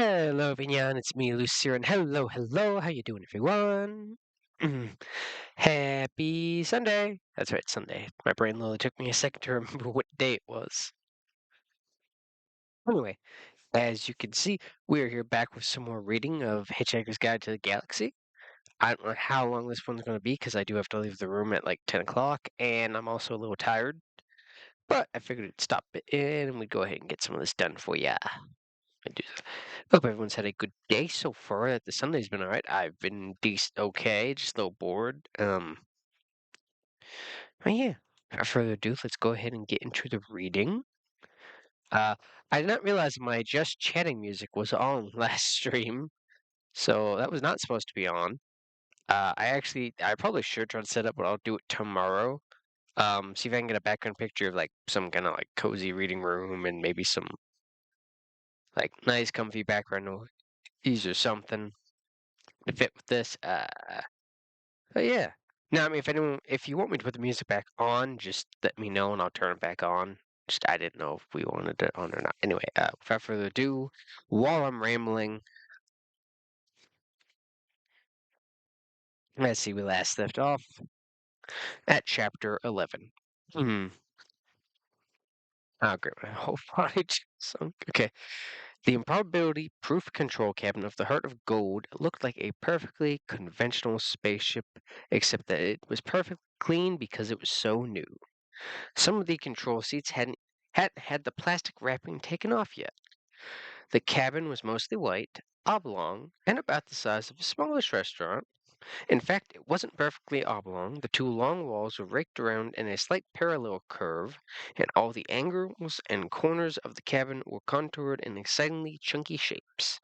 Hello, Vignan. It's me, Lucier, and hello. How you doing, everyone? Happy Sunday. That's right, Sunday. My brain literally took me a second to remember what day it was. Anyway, as you can see, we are here back with some more reading of Hitchhiker's Guide to the Galaxy. I don't know how long this one's going to be because I do have to leave the room at like 10 o'clock, and I'm also a little tired. But I figured I'd stop it in and we'd go ahead and get some of this done for ya. I do. Hope everyone's had a good day so far. The Sunday's been alright. I've been decent, okay, just a little bored. But yeah. Without further ado, let's go ahead and get into the reading. Uh, I did not realize my just chatting music was on last stream, so that was not supposed to be on. I probably should try to set up, but I'll do it tomorrow. See if I can get a background picture of like some kind of like cozy reading room and maybe some like nice comfy background noise or something to fit with this. But yeah. No, I mean, if you want me to put the music back on, just let me know and I'll turn it back on. Just, I didn't know if we wanted it on or not. Anyway, without further ado, while I'm rambling, let's see, we last left off at chapter 11. Hmm. Oh, great. My whole body just sunk. Okay. The improbability proof control cabin of the Heart of Gold looked like a perfectly conventional spaceship, except that it was perfectly clean because it was so new. Some of the control seats hadn't had the plastic wrapping taken off yet. The cabin was mostly white, oblong, and about the size of a smallish restaurant. In fact, it wasn't perfectly oblong. The two long walls were raked around in a slight parallel curve, and all the angles and corners of the cabin were contoured in excitingly chunky shapes.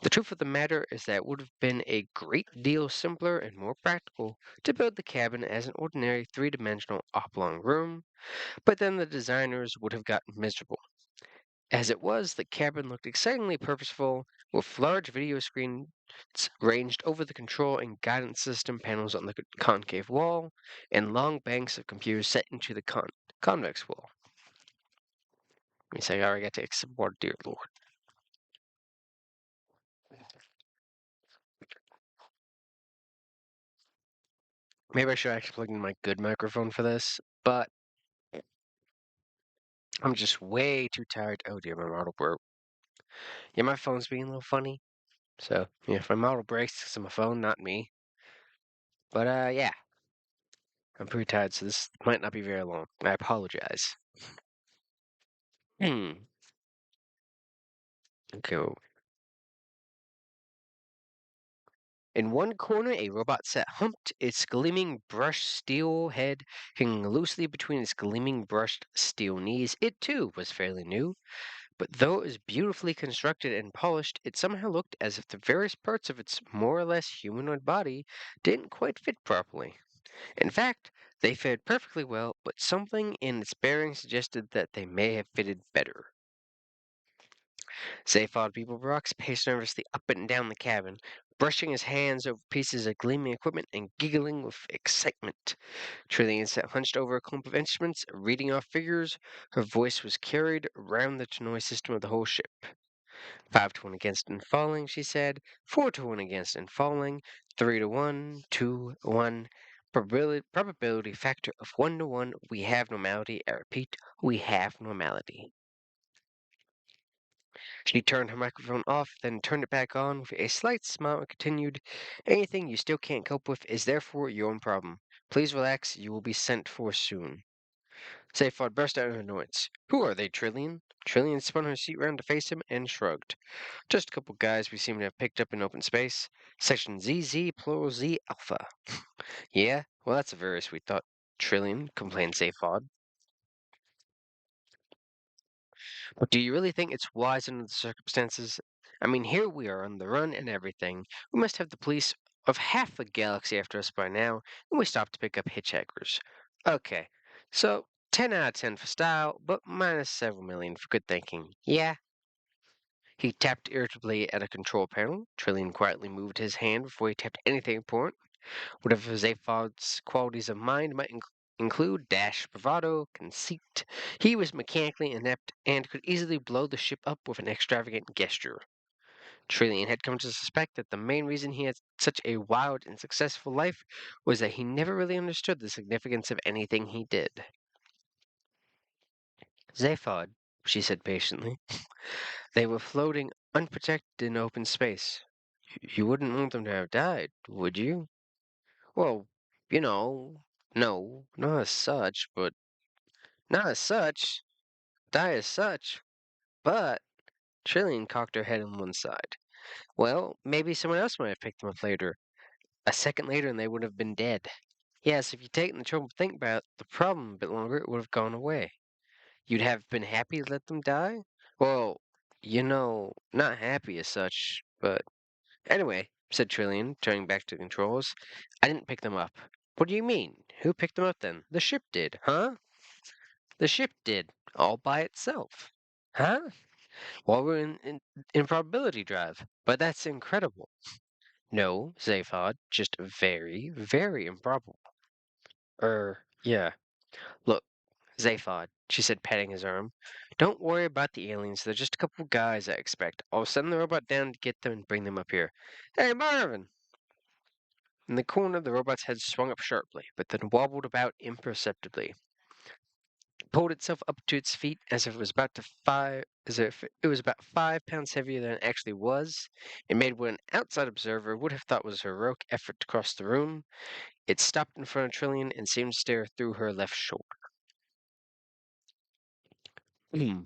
The truth of the matter is that it would have been a great deal simpler and more practical to build the cabin as an ordinary three-dimensional oblong room, but then the designers would have gotten miserable. As it was, the cabin looked excitingly purposeful, with large video screens ranged over the control and guidance system panels on the concave wall, and long banks of computers set into the convex wall. Let me say, I already got to take some water, dear Lord. Maybe I should actually plug in my good microphone for this, but I'm just way too tired. Oh dear, my model broke. Yeah, my phone's being a little funny. So, yeah, if my model breaks, it's my phone, not me. But, yeah. I'm pretty tired, so this might not be very long. I apologize. Hmm. Okay. In one corner, a robot sat humped, its gleaming brushed steel head hanging loosely between its gleaming brushed steel knees. It, too, was fairly new, but though it was beautifully constructed and polished, it somehow looked as if the various parts of its more or less humanoid body didn't quite fit properly. In fact, they fitted perfectly well, but something in its bearing suggested that they may have fitted better. Zaphod Beeblebrox paced nervously up and down the cabin, brushing his hands over pieces of gleaming equipment and giggling with excitement. Trillian sat hunched over a clump of instruments, reading off figures. Her voice was carried round the noise system of the whole ship. 5-1 against and falling, she said. 4-1 against and falling. 3-1, 2-1. Probability factor of 1-1. We have normality. I repeat, we have normality. She turned her microphone off, then turned it back on with a slight smile and continued, "Anything you still can't cope with is therefore your own problem. Please relax, you will be sent for soon." Seyfarth burst out in annoyance. "Who are they, Trillian?" Trillian spun her seat round to face him and shrugged. "Just a couple guys we seem to have picked up in open space. Section ZZ plural Z Alpha." "Yeah? Well, that's a very sweet thought, Trillian," complained Zaphod. "But do you really think it's wise under the circumstances? I mean, here we are on the run and everything. We must have the police of half the galaxy after us by now, and we stopped to pick up hitchhikers. Okay, so 10 out of 10 for style, but minus several million for good thinking. Yeah?" He tapped irritably at a control panel. Trillian quietly moved his hand before he tapped anything important. Whatever Zaphod's qualities of mind might include bravado, conceit, he was mechanically inept and could easily blow the ship up with an extravagant gesture. Trillian had come to suspect that the main reason he had such a wild and successful life was that he never really understood the significance of anything he did. Zaphod, she said patiently. They were floating unprotected in open space. You wouldn't want them to have died, would you? Well, you know, no, not as such, but not as such, die as such, but Trillian cocked her head on one side. Well, maybe someone else might have picked them up later. A second later and they would have been dead. Yes, if you'd taken the trouble to think about the problem a bit longer, it would have gone away. You'd have been happy to let them die? Well, not happy as such, but anyway, said Trillian, turning back to the controls. I didn't pick them up. What do you mean? Who picked them up then? The ship did, huh? The ship did, all by itself. Huh? While we're in probability drive. But that's incredible. No, Zaphod, just very, very improbable. Yeah. Look, Zaphod, she said, patting his arm. Don't worry about the aliens. They're just a couple of guys, I expect. I'll send the robot down to get them and bring them up here. Hey, Marvin! In the corner, the robot's head swung up sharply, but then wobbled about imperceptibly. It pulled itself up to its feet as if it was about 5 pounds heavier than it actually was. It made what an outside observer would have thought was a heroic effort to cross the room. It stopped in front of Trillian and seemed to stare through her left shoulder. Hmm.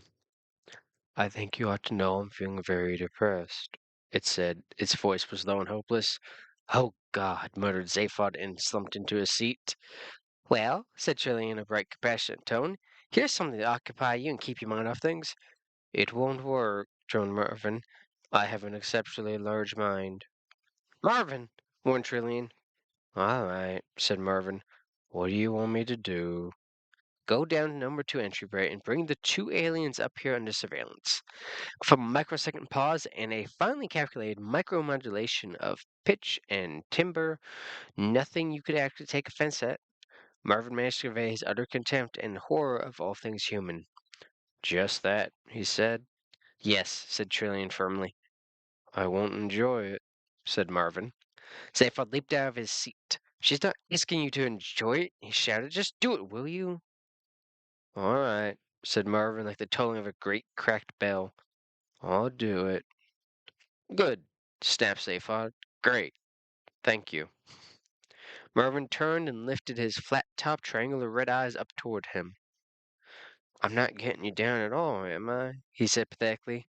I think you ought to know I'm feeling very depressed, it said. Its voice was low and hopeless. Oh, God, muttered Zaphod and slumped into his seat. Well, said Trillian in a bright, compassionate tone, here's something to occupy you and keep your mind off things. It won't work, droned Marvin. I have an exceptionally large mind. Marvin, warned Trillian. All right, said Marvin. What do you want me to do? Go down to number 2 entry bay and bring the 2 aliens up here under surveillance. From a microsecond pause and a finely calculated micromodulation of pitch and timbre, nothing you could actually take offense at, Marvin managed to convey his utter contempt and horror of all things human. Just that, he said. Yes, said Trillian firmly. I won't enjoy it, said Marvin. Zaphod leaped out of his seat. She's not asking you to enjoy it, he shouted. Just do it, will you? All right, said Marvin like the tolling of a great cracked bell. I'll do it. Good, snapped Zaphod. Great, thank you. Marvin turned and lifted his flat-topped triangular red eyes up toward him. I'm not getting you down at all, am I? He said pathetically.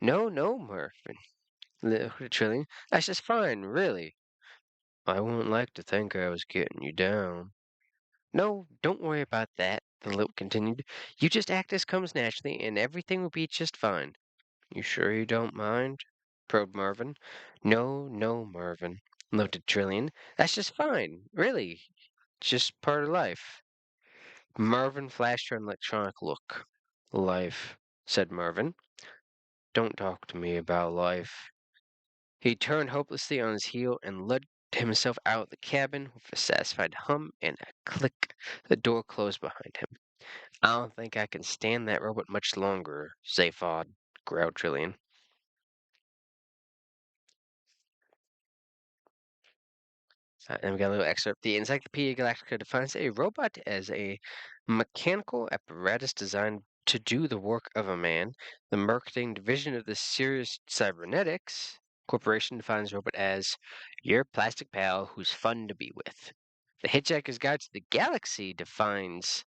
No, no, Marvin, Trillian. That's just fine, really. I wouldn't like to think I was getting you down. No, don't worry about that, the Lilt continued. You just act as comes naturally, and everything will be just fine. You sure you don't mind? Probed Marvin. No, no, Marvin, noted Trillian. That's just fine, really. Just part of life. Marvin flashed her an electronic look. Life, said Marvin. Don't talk to me about life. He turned hopelessly on his heel and led himself out of the cabin with a satisfied hum and a click. The door closed behind him. I don't think I can stand that robot much longer, Zaphod, growled Trillian. And we got a little excerpt. The Encyclopedia Galactica defines a robot as a mechanical apparatus designed to do the work of a man. The marketing division of the Sirius Cybernetics Corporation defines robot as your plastic pal who's fun to be with. The Hitchhiker's Guide to the Galaxy defines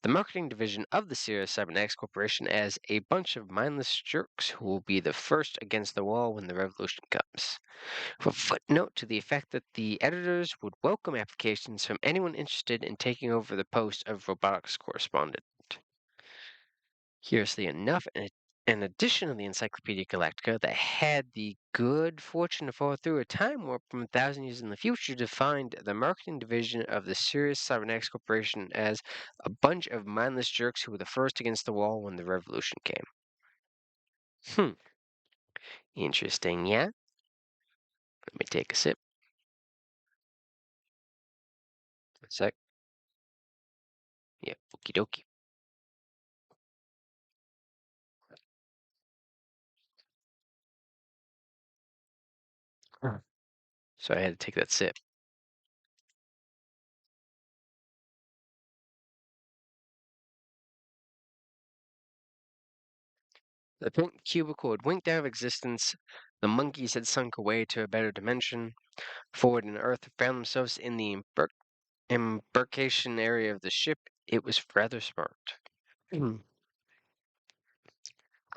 the marketing division of the Sirius Cybernetics Corporation as a bunch of mindless jerks who will be the first against the wall when the revolution comes. A footnote to the effect that the editors would welcome applications from anyone interested in taking over the post of robotics correspondent. Curiously enough, an edition of the Encyclopedia Galactica that had the good fortune to fall through a time warp from 1,000 years in the future defined the marketing division of the Sirius Cybernetics Corporation as a bunch of mindless jerks who were the first against the wall when the revolution came. Interesting, yeah? Let me take a sip. A sec. Yeah, okie dokie. so I had to take that sip. The pink cubicle had winked out of existence. The monkeys had sunk away to a better dimension. Ford and Earth found themselves in the embarkation area of the ship. It was rather smart. "Hmm,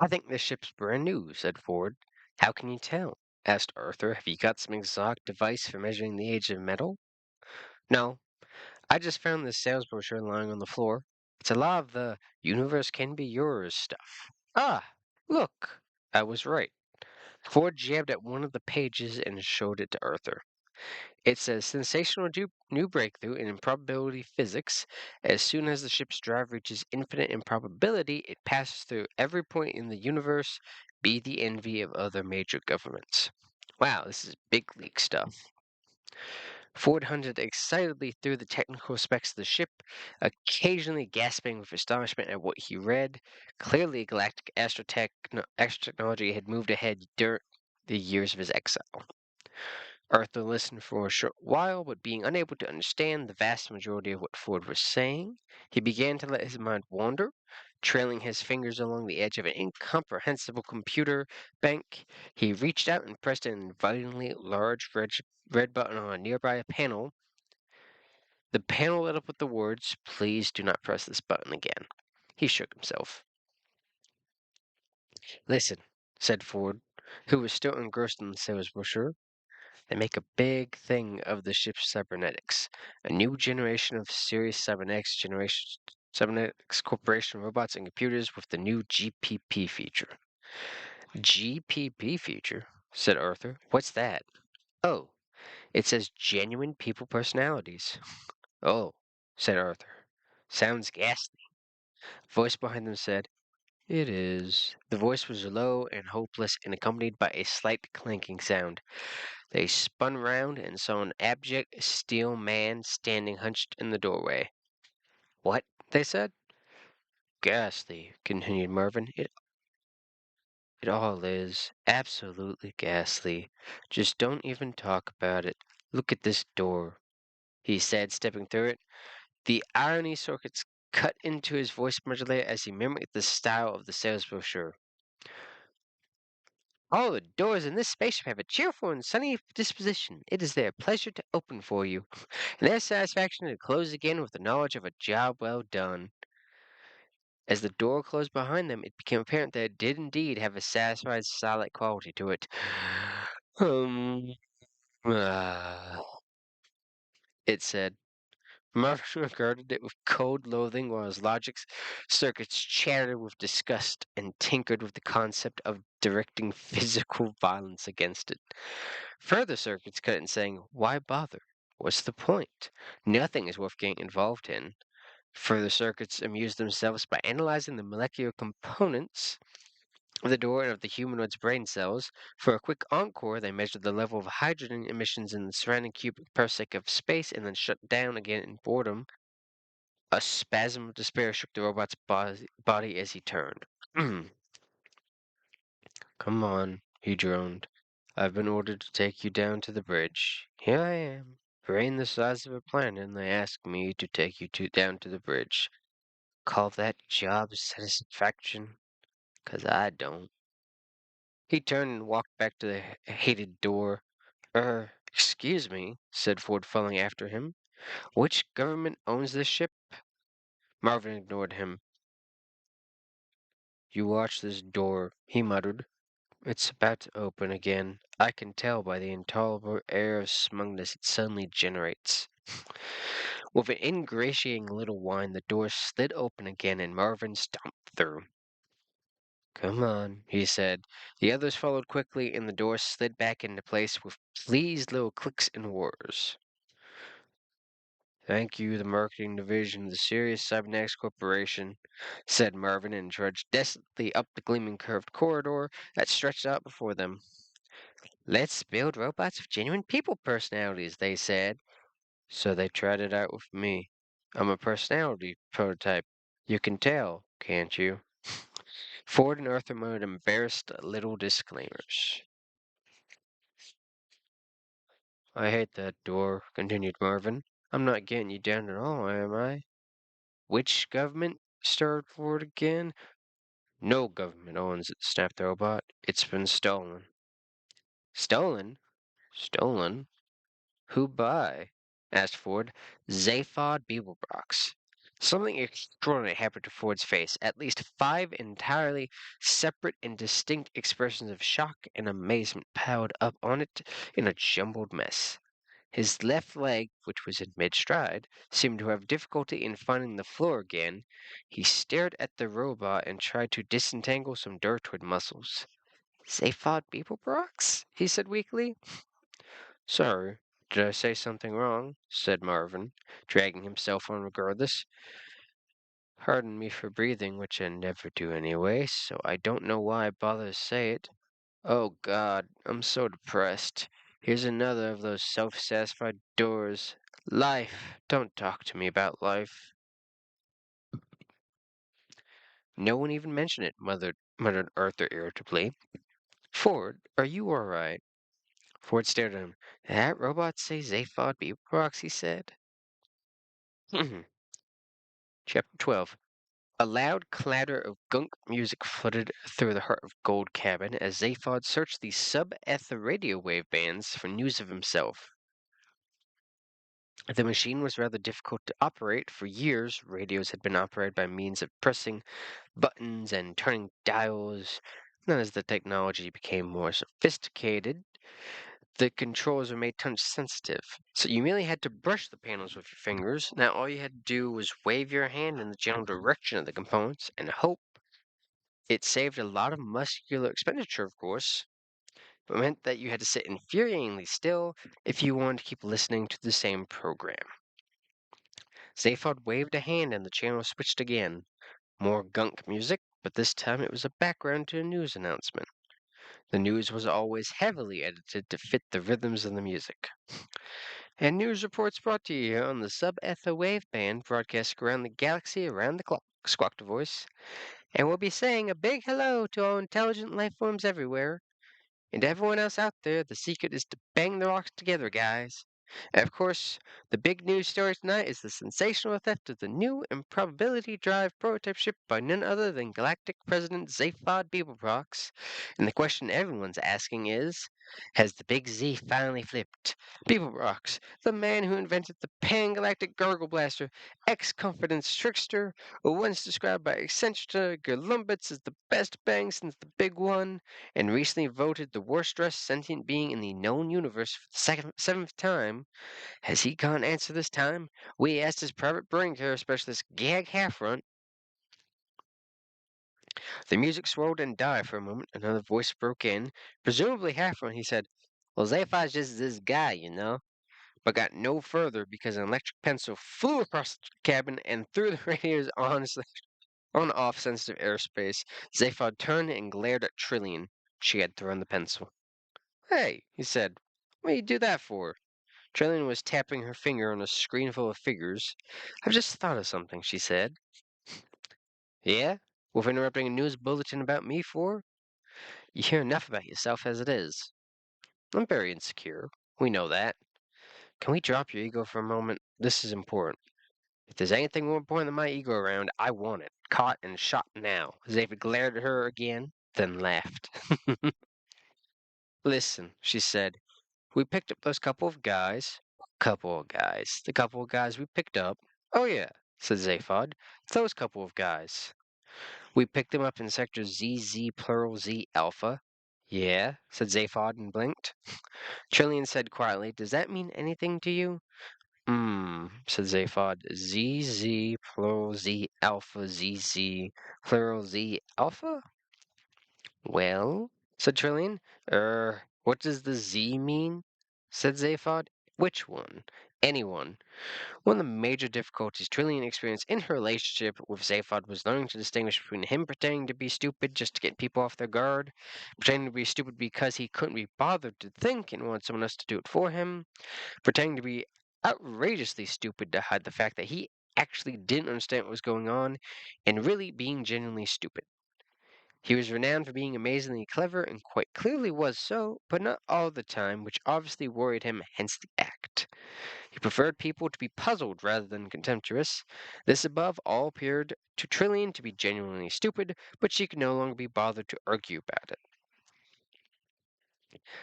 I think this ship's brand new," said Ford. "How can you tell?" asked Arthur. "Have you got some exotic device for measuring the age of metal?" "No, I just found this sales brochure lying on the floor. It's a lot of the universe can be yours stuff." "Ah, look, I was right." Ford jabbed at one of the pages and showed it to Arthur. It says sensational new breakthrough in improbability physics. As soon as the ship's drive reaches infinite improbability, it passes through every point in the universe, be the envy of other major governments. Wow, this is big league stuff. Ford hunted excitedly through the technical specs of the ship, occasionally gasping with astonishment at what he read. Clearly, galactic astrotechnology had moved ahead during the years of his exile. Arthur listened for a short while, but being unable to understand the vast majority of what Ford was saying, he began to let his mind wander, trailing his fingers along the edge of an incomprehensible computer bank. He reached out and pressed an invitingly large red button on a nearby panel. The panel lit up with the words, "Please do not press this button again." He shook himself. "Listen," said Ford, who was still engrossed in the sales brochure. "They make a big thing of the ship's cybernetics. A new generation of Series Cybernetics Corporation robots and computers with the new GPP feature." "GPP feature?" said Arthur. "What's that?" "Oh, it says genuine people personalities." "Oh," said Arthur. "Sounds ghastly." A voice behind them said, "It is." The voice was low and hopeless and accompanied by a slight clanking sound. They spun round and saw an abject steel man standing hunched in the doorway. "What?" they said. "Ghastly," continued Marvin. It all is. Absolutely ghastly. Just don't even talk about it. Look at this door," he said, stepping through it. The irony circuits cut into his voice modulator as he mimicked the style of the sales brochure. "All the doors in this spaceship have a cheerful and sunny disposition. It is their pleasure to open for you, and their satisfaction to close again with the knowledge of a job well done." As the door closed behind them, it became apparent that it did indeed have a satisfied, solid quality to it. Um, ah, it said. Marvin regarded it with cold loathing while his logic circuits chattered with disgust and tinkered with the concept of directing physical violence against it. Further circuits cut in saying, "Why bother? What's the point? Nothing is worth getting involved in." Further circuits amused themselves by analyzing the molecular components of the door and of the humanoid's brain cells. For a quick encore, they measured the level of hydrogen emissions in the surrounding cubic parsec of space and then shut down again in boredom. A spasm of despair shook the robot's body as he turned. "Come on," he droned. "I've been ordered to take you down to the bridge. Here I am, brain the size of a planet, and they ask me to take you down to the bridge. Call that job satisfaction? 'Cause I don't." He turned and walked back to the hated door. Excuse me," said Ford, following after him. "Which government owns this ship?" Marvin ignored him. "You watch this door," he muttered. "It's about to open again. I can tell by the intolerable air of smugness it suddenly generates." With an ingratiating little whine, the door slid open again and Marvin stomped through. "Come on," he said. The others followed quickly, and the door slid back into place with pleased little clicks and whirs. "Thank you, the marketing division of the Sirius Cybernetics Corporation," said Marvin, and trudged desolately up the gleaming curved corridor that stretched out before them. "Let's build robots with genuine people personalities," they said. So they tried it out with me. I'm a personality prototype. You can tell, can't you? Ford and Arthur muttered embarrassed little disclaimers. I hate that door, continued Marvin. I'm not getting you down at all, am I? Which government? Started Ford again. No government owns it, snapped the robot. It's been stolen. Stolen? Stolen? Who by? Asked Ford. Zaphod Beeblebrox. Something extraordinary happened to Ford's face. At least five entirely separate and distinct expressions of shock and amazement piled up on it in a jumbled mess. His left leg, which was in mid-stride, seemed to have difficulty in finding the floor again. He stared at the robot and tried to disentangle some dirtwood muscles. Zaphod Beeblebrox? He said weakly. Sorry, did I say something wrong? Said Marvin, dragging himself on regardless. Pardon me for breathing, which I never do anyway, so I don't know why I bother to say it. Oh God, I'm so depressed. Here's another of those self-satisfied doors. Life. Don't talk to me about life. No one even mentioned it, muttered Arthur irritably. Ford, are you all right? Ford stared at him. Did that robot say Zaphod Beeprox, he said. Chapter 12. A loud clatter of gunk music flooded through the Heart of Gold cabin as Zaphod searched the sub-ether radio wave bands for news of himself. The machine was rather difficult to operate. For years, radios had been operated by means of pressing buttons and turning dials. Then, as the technology became more sophisticated, the controls were made touch sensitive. So you merely had to brush the panels with your fingers. Now all you had to do was wave your hand in the general direction of the components and hope. It saved a lot of muscular expenditure, of course, but meant that you had to sit infuriatingly still if you wanted to keep listening to the same program. Zaphod waved a hand and the channel switched again. More gunk music, but this time it was a background to a news announcement. The news was always heavily edited to fit the rhythms of the music. And news reports brought to you on the sub-ether wave band broadcasting around the galaxy around the clock, squawked a voice. And we'll be saying a big hello to all intelligent life forms everywhere. And to everyone else out there, the secret is to bang the rocks together, guys. And of course, the big news story tonight is the sensational theft of the new Improbability Drive prototype ship by none other than Galactic President Zaphod Beeblebrox. And the question everyone's asking is, has the big Z finally flipped? Beeblebrox, the man who invented the pan-galactic gargle blaster, ex-confidence trickster, once described by eccentric Golumbits as the best bang since the big one, and recently voted the worst dressed sentient being in the known universe for the seventh time. Has he got an answer this time? We asked his private brain care specialist, Gag Halfrunt. The music swirled and died for a moment. Another voice broke in. Presumably Halfrunt, he said, Well, Zaphod's just this guy, you know. But got no further because an electric pencil flew across the cabin and through the radio's on-off sensitive airspace. Zaphod turned and glared at Trillian. She had thrown the pencil. Hey, he said, what do you do that for? Trillian was tapping her finger on a screen full of figures. I've just thought of something, she said. Yeah? Worth interrupting a news bulletin about me for? You hear enough about yourself as it is. I'm very insecure. We know that. Can we drop your ego for a moment? This is important. If there's anything more important than my ego around, I want it. Caught and shot now. David glared at her again, then laughed. Listen, she said. We picked up those couple of guys. Couple of guys. The couple of guys we picked up. Oh, yeah, said Zaphod. Those couple of guys. We picked them up in sector ZZ plural Z Alpha. Yeah, said Zaphod and blinked. Trillian said quietly, Does that mean anything to you? Said Zaphod. ZZ plural Z Alpha ZZ plural Z Alpha? Well, said Trillian. What does the Z mean? Said Zaphod. Which one? Anyone. One of the major difficulties Trillian experienced in her relationship with Zaphod was learning to distinguish between him pretending to be stupid just to get people off their guard, pretending to be stupid because he couldn't be bothered to think and wanted someone else to do it for him, pretending to be outrageously stupid to hide the fact that he actually didn't understand what was going on, and really being genuinely stupid. He was renowned for being amazingly clever and quite clearly was so, but not all the time, which obviously worried him, hence the act. He preferred people to be puzzled rather than contemptuous. This above all appeared to Trillian to be genuinely stupid, but she could no longer be bothered to argue about it.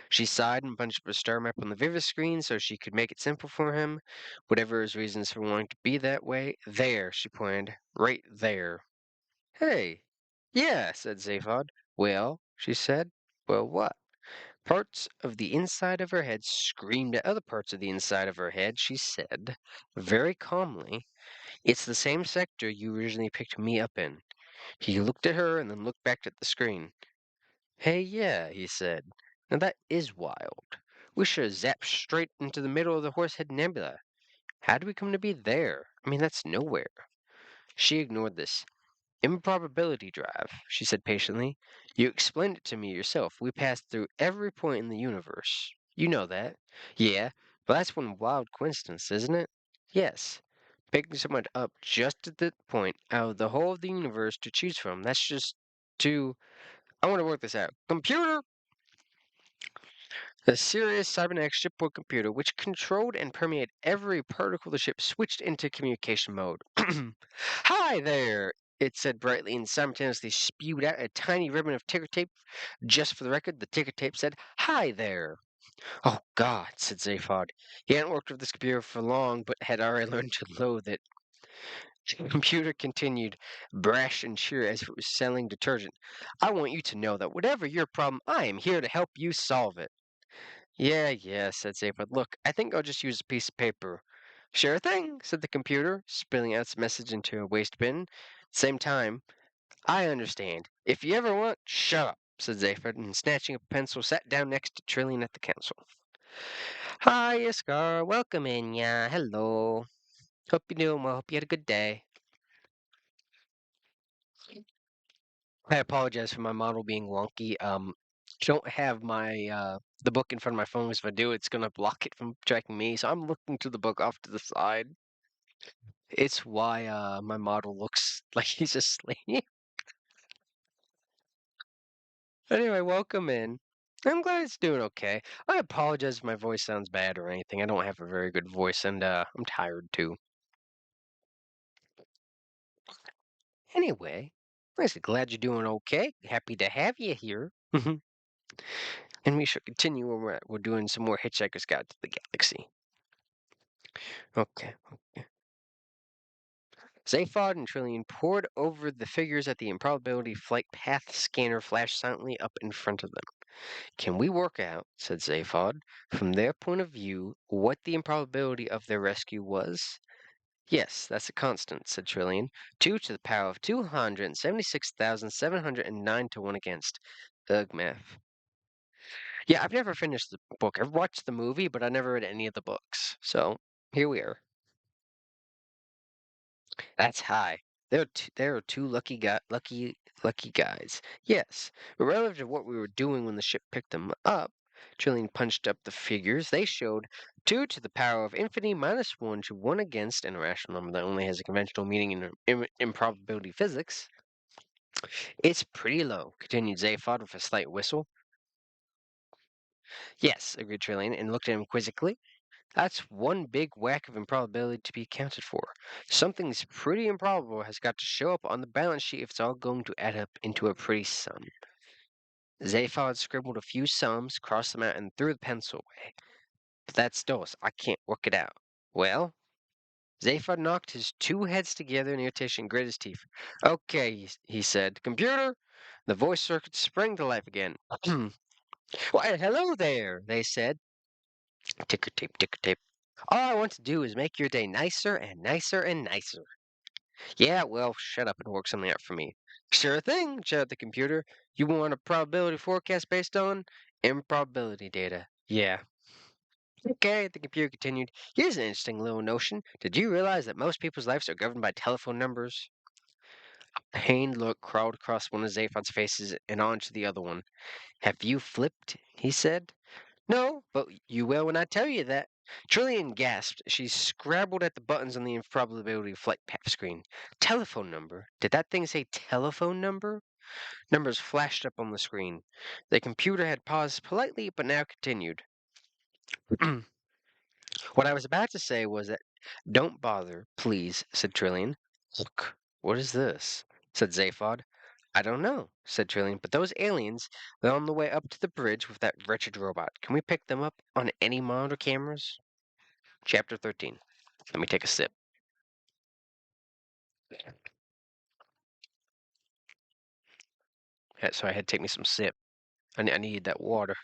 She sighed and punched up a star map on the Vivis screen so she could make it simple for him. Whatever his reasons for wanting to be that way, there, she pointed, right there. Hey, yeah, said Zaphod. Well, she said. Well, what? Parts of the inside of her head screamed at other parts of the inside of her head, she said, very calmly. It's the same sector you originally picked me up in. He looked at her and then looked back at the screen. Hey, yeah, he said. Now that is wild. We should have zapped straight into the middle of the Horsehead Nebula. How do we come to be there? I mean, that's nowhere. She ignored this. Improbability drive, she said patiently. You explained it to me yourself. We passed through every point in the universe. You know that. Yeah, but that's one wild coincidence, isn't it? Yes. Picking someone up just at that point out of the whole of the universe to choose from, that's just too. I want to work this out. Computer! The serious cybernetic shipboard computer, which controlled and permeated every particle of the ship, switched into communication mode. Hi there, it said brightly and simultaneously spewed out a tiny ribbon of ticker tape. Just for the record, the ticker tape said, Hi there. Oh, God, said Zaphod. He hadn't worked with this computer for long, but had already learned to loathe it. The computer continued, brash and cheery as if it was selling detergent. I want you to know that whatever your problem, I am here to help you solve it. Yeah, yeah, said Zaphod. Look, I think I'll just use a piece of paper. Sure thing, said the computer, spilling out its message into a waste bin. Same time, I understand. If you ever want, shut up, said Zaphod, and snatching a pencil, sat down next to Trillian at the council. Hi, Iskar. Welcome in, yeah. Hello. Hope you're doing well. Hope you had a good day. I apologize for my model being wonky. I don't have my the book in front of my phone. 'Cause if I do, it's gonna block it from tracking me. So I'm looking to the book off to the side. It's why my model looks like he's asleep. Anyway, welcome in. I'm glad it's doing okay. I apologize if my voice sounds bad or anything. I don't have a very good voice, and I'm tired too. Anyway, I'm just glad you're doing okay. Happy to have you here. And we should continue when we're doing some more Hitchhiker's Guide to the Galaxy. Okay. Zaphod and Trillian pored over the figures at the improbability flight path scanner flashed silently up in front of them. Can we work out, said Zaphod, from their point of view, what the improbability of their rescue was? Yes, that's a constant, said Trillian. 2 to the power of 276,709 to 1 against. Ugh, math. Yeah, I've never finished the book. I've watched the movie, but I never read any of the books. So, here we are. That's high. There are two lucky guys. Yes, but relative to what we were doing when the ship picked them up, Trillian punched up the figures. They showed 2 to the power of infinity minus 1 to 1 against an irrational number that only has a conventional meaning in improbability physics. It's pretty low, continued Zaphod with a slight whistle. Yes, agreed Trillian, and looked at him quizzically. That's one big whack of improbability to be accounted for. Something's pretty improbable has got to show up on the balance sheet if it's all going to add up into a pretty sum. Zaphod scribbled a few sums, crossed them out, and threw the pencil away. But that's still, I can't work it out. Well, Zaphod knocked his two heads together in irritation and gritted his teeth. Okay, he said. Computer! The voice circuit sprang to life again. Why, hello there, they said. Ticker tape, ticker tape. All I want to do is make your day nicer and nicer and nicer. Yeah, well, shut up and work something out for me. Sure thing, shouted the computer. You want a probability forecast based on improbability data. Yeah. Okay, the computer continued. Here's an interesting little notion. Did you realize that most people's lives are governed by telephone numbers? A pained look crawled across one of Zaphod's faces and onto the other one. Have you flipped? He said. No, but you will when I tell you that. Trillian gasped. She scrabbled at the buttons on the improbability flight path screen. Telephone number? Did that thing say telephone number? Numbers flashed up on the screen. The computer had paused politely, but now continued. What I was about to say was that don't bother, please, said Trillian. Look, what is this? Said Zaphod. I don't know, said Trillian, but those aliens, they're on the way up to the bridge with that wretched robot. Can we pick them up on any monitor cameras? Chapter 13. Let me take a sip. So I had to take me some sip. I needed that water.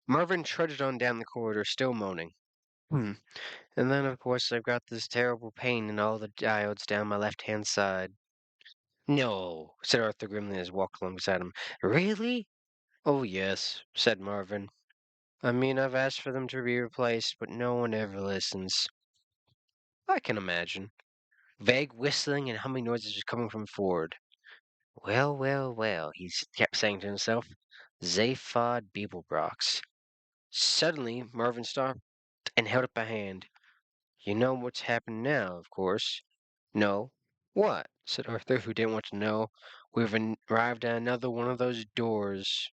Marvin trudged on down the corridor, still moaning. Hmm. And then, of course, I've got this terrible pain in all the diodes down my left-hand side. No, said Arthur grimly as he walked alongside him. Really? Oh, yes, said Marvin. I mean, I've asked for them to be replaced, but no one ever listens. I can imagine. Vague whistling and humming noises was coming from Ford. Well, well, well, he kept saying to himself. Zaphod Beeblebrox. Suddenly, Marvin stopped and held up a hand. You know what's happened now, of course. No. What? Said Arthur, who didn't want to know. We've arrived at another one of those doors.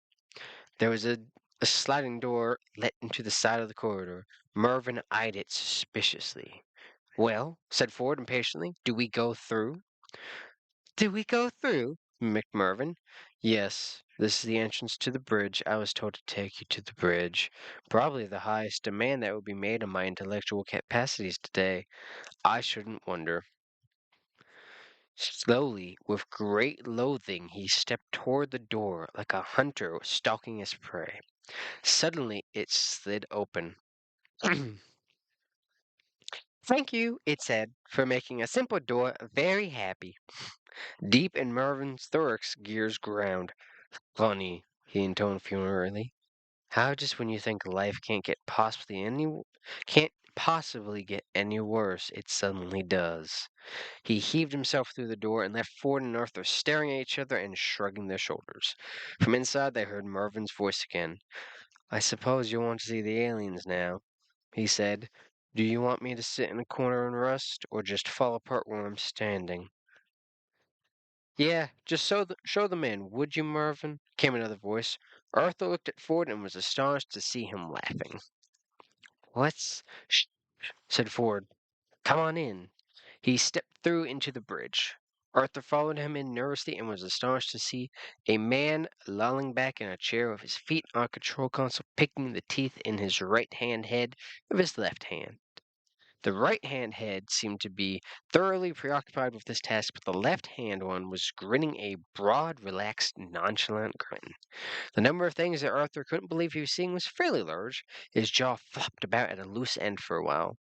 There was a sliding door let into the side of the corridor. Mervyn eyed it suspiciously. Well, said Ford impatiently, do we go through? Do we go through? Mimicked Mervyn. Yes, this is the entrance to the bridge. I was told to take you to the bridge. Probably the highest demand that would be made on my intellectual capacities today. I shouldn't wonder. Slowly, with great loathing, he stepped toward the door like a hunter stalking his prey. Suddenly, it slid open. Thank you, it said, for making a simple door very happy. Deep in Mervyn's thorax, gears ground. Funny, he intoned funerally. How just when you think life can't possibly get any worse, it suddenly does. He heaved himself through the door and left Ford and Arthur staring at each other and shrugging their shoulders. From inside, they heard Mervyn's voice again. I suppose you'll want to see the aliens now, he said. Do you want me to sit in a corner and rest, or just fall apart where I'm standing? Yeah, just show them in, would you, Mervyn? Came another voice. Arthur looked at Ford and was astonished to see him laughing. What's... Shh, said Ford. Come on in. He stepped through into the bridge. Arthur followed him in nervously and was astonished to see a man lolling back in a chair with his feet on a control console, picking the teeth in his right-hand head of his left hand. The right-hand head seemed to be thoroughly preoccupied with this task, but the left-hand one was grinning a broad, relaxed, nonchalant grin. The number of things that Arthur couldn't believe he was seeing was fairly large. His jaw flopped about at a loose end for a while.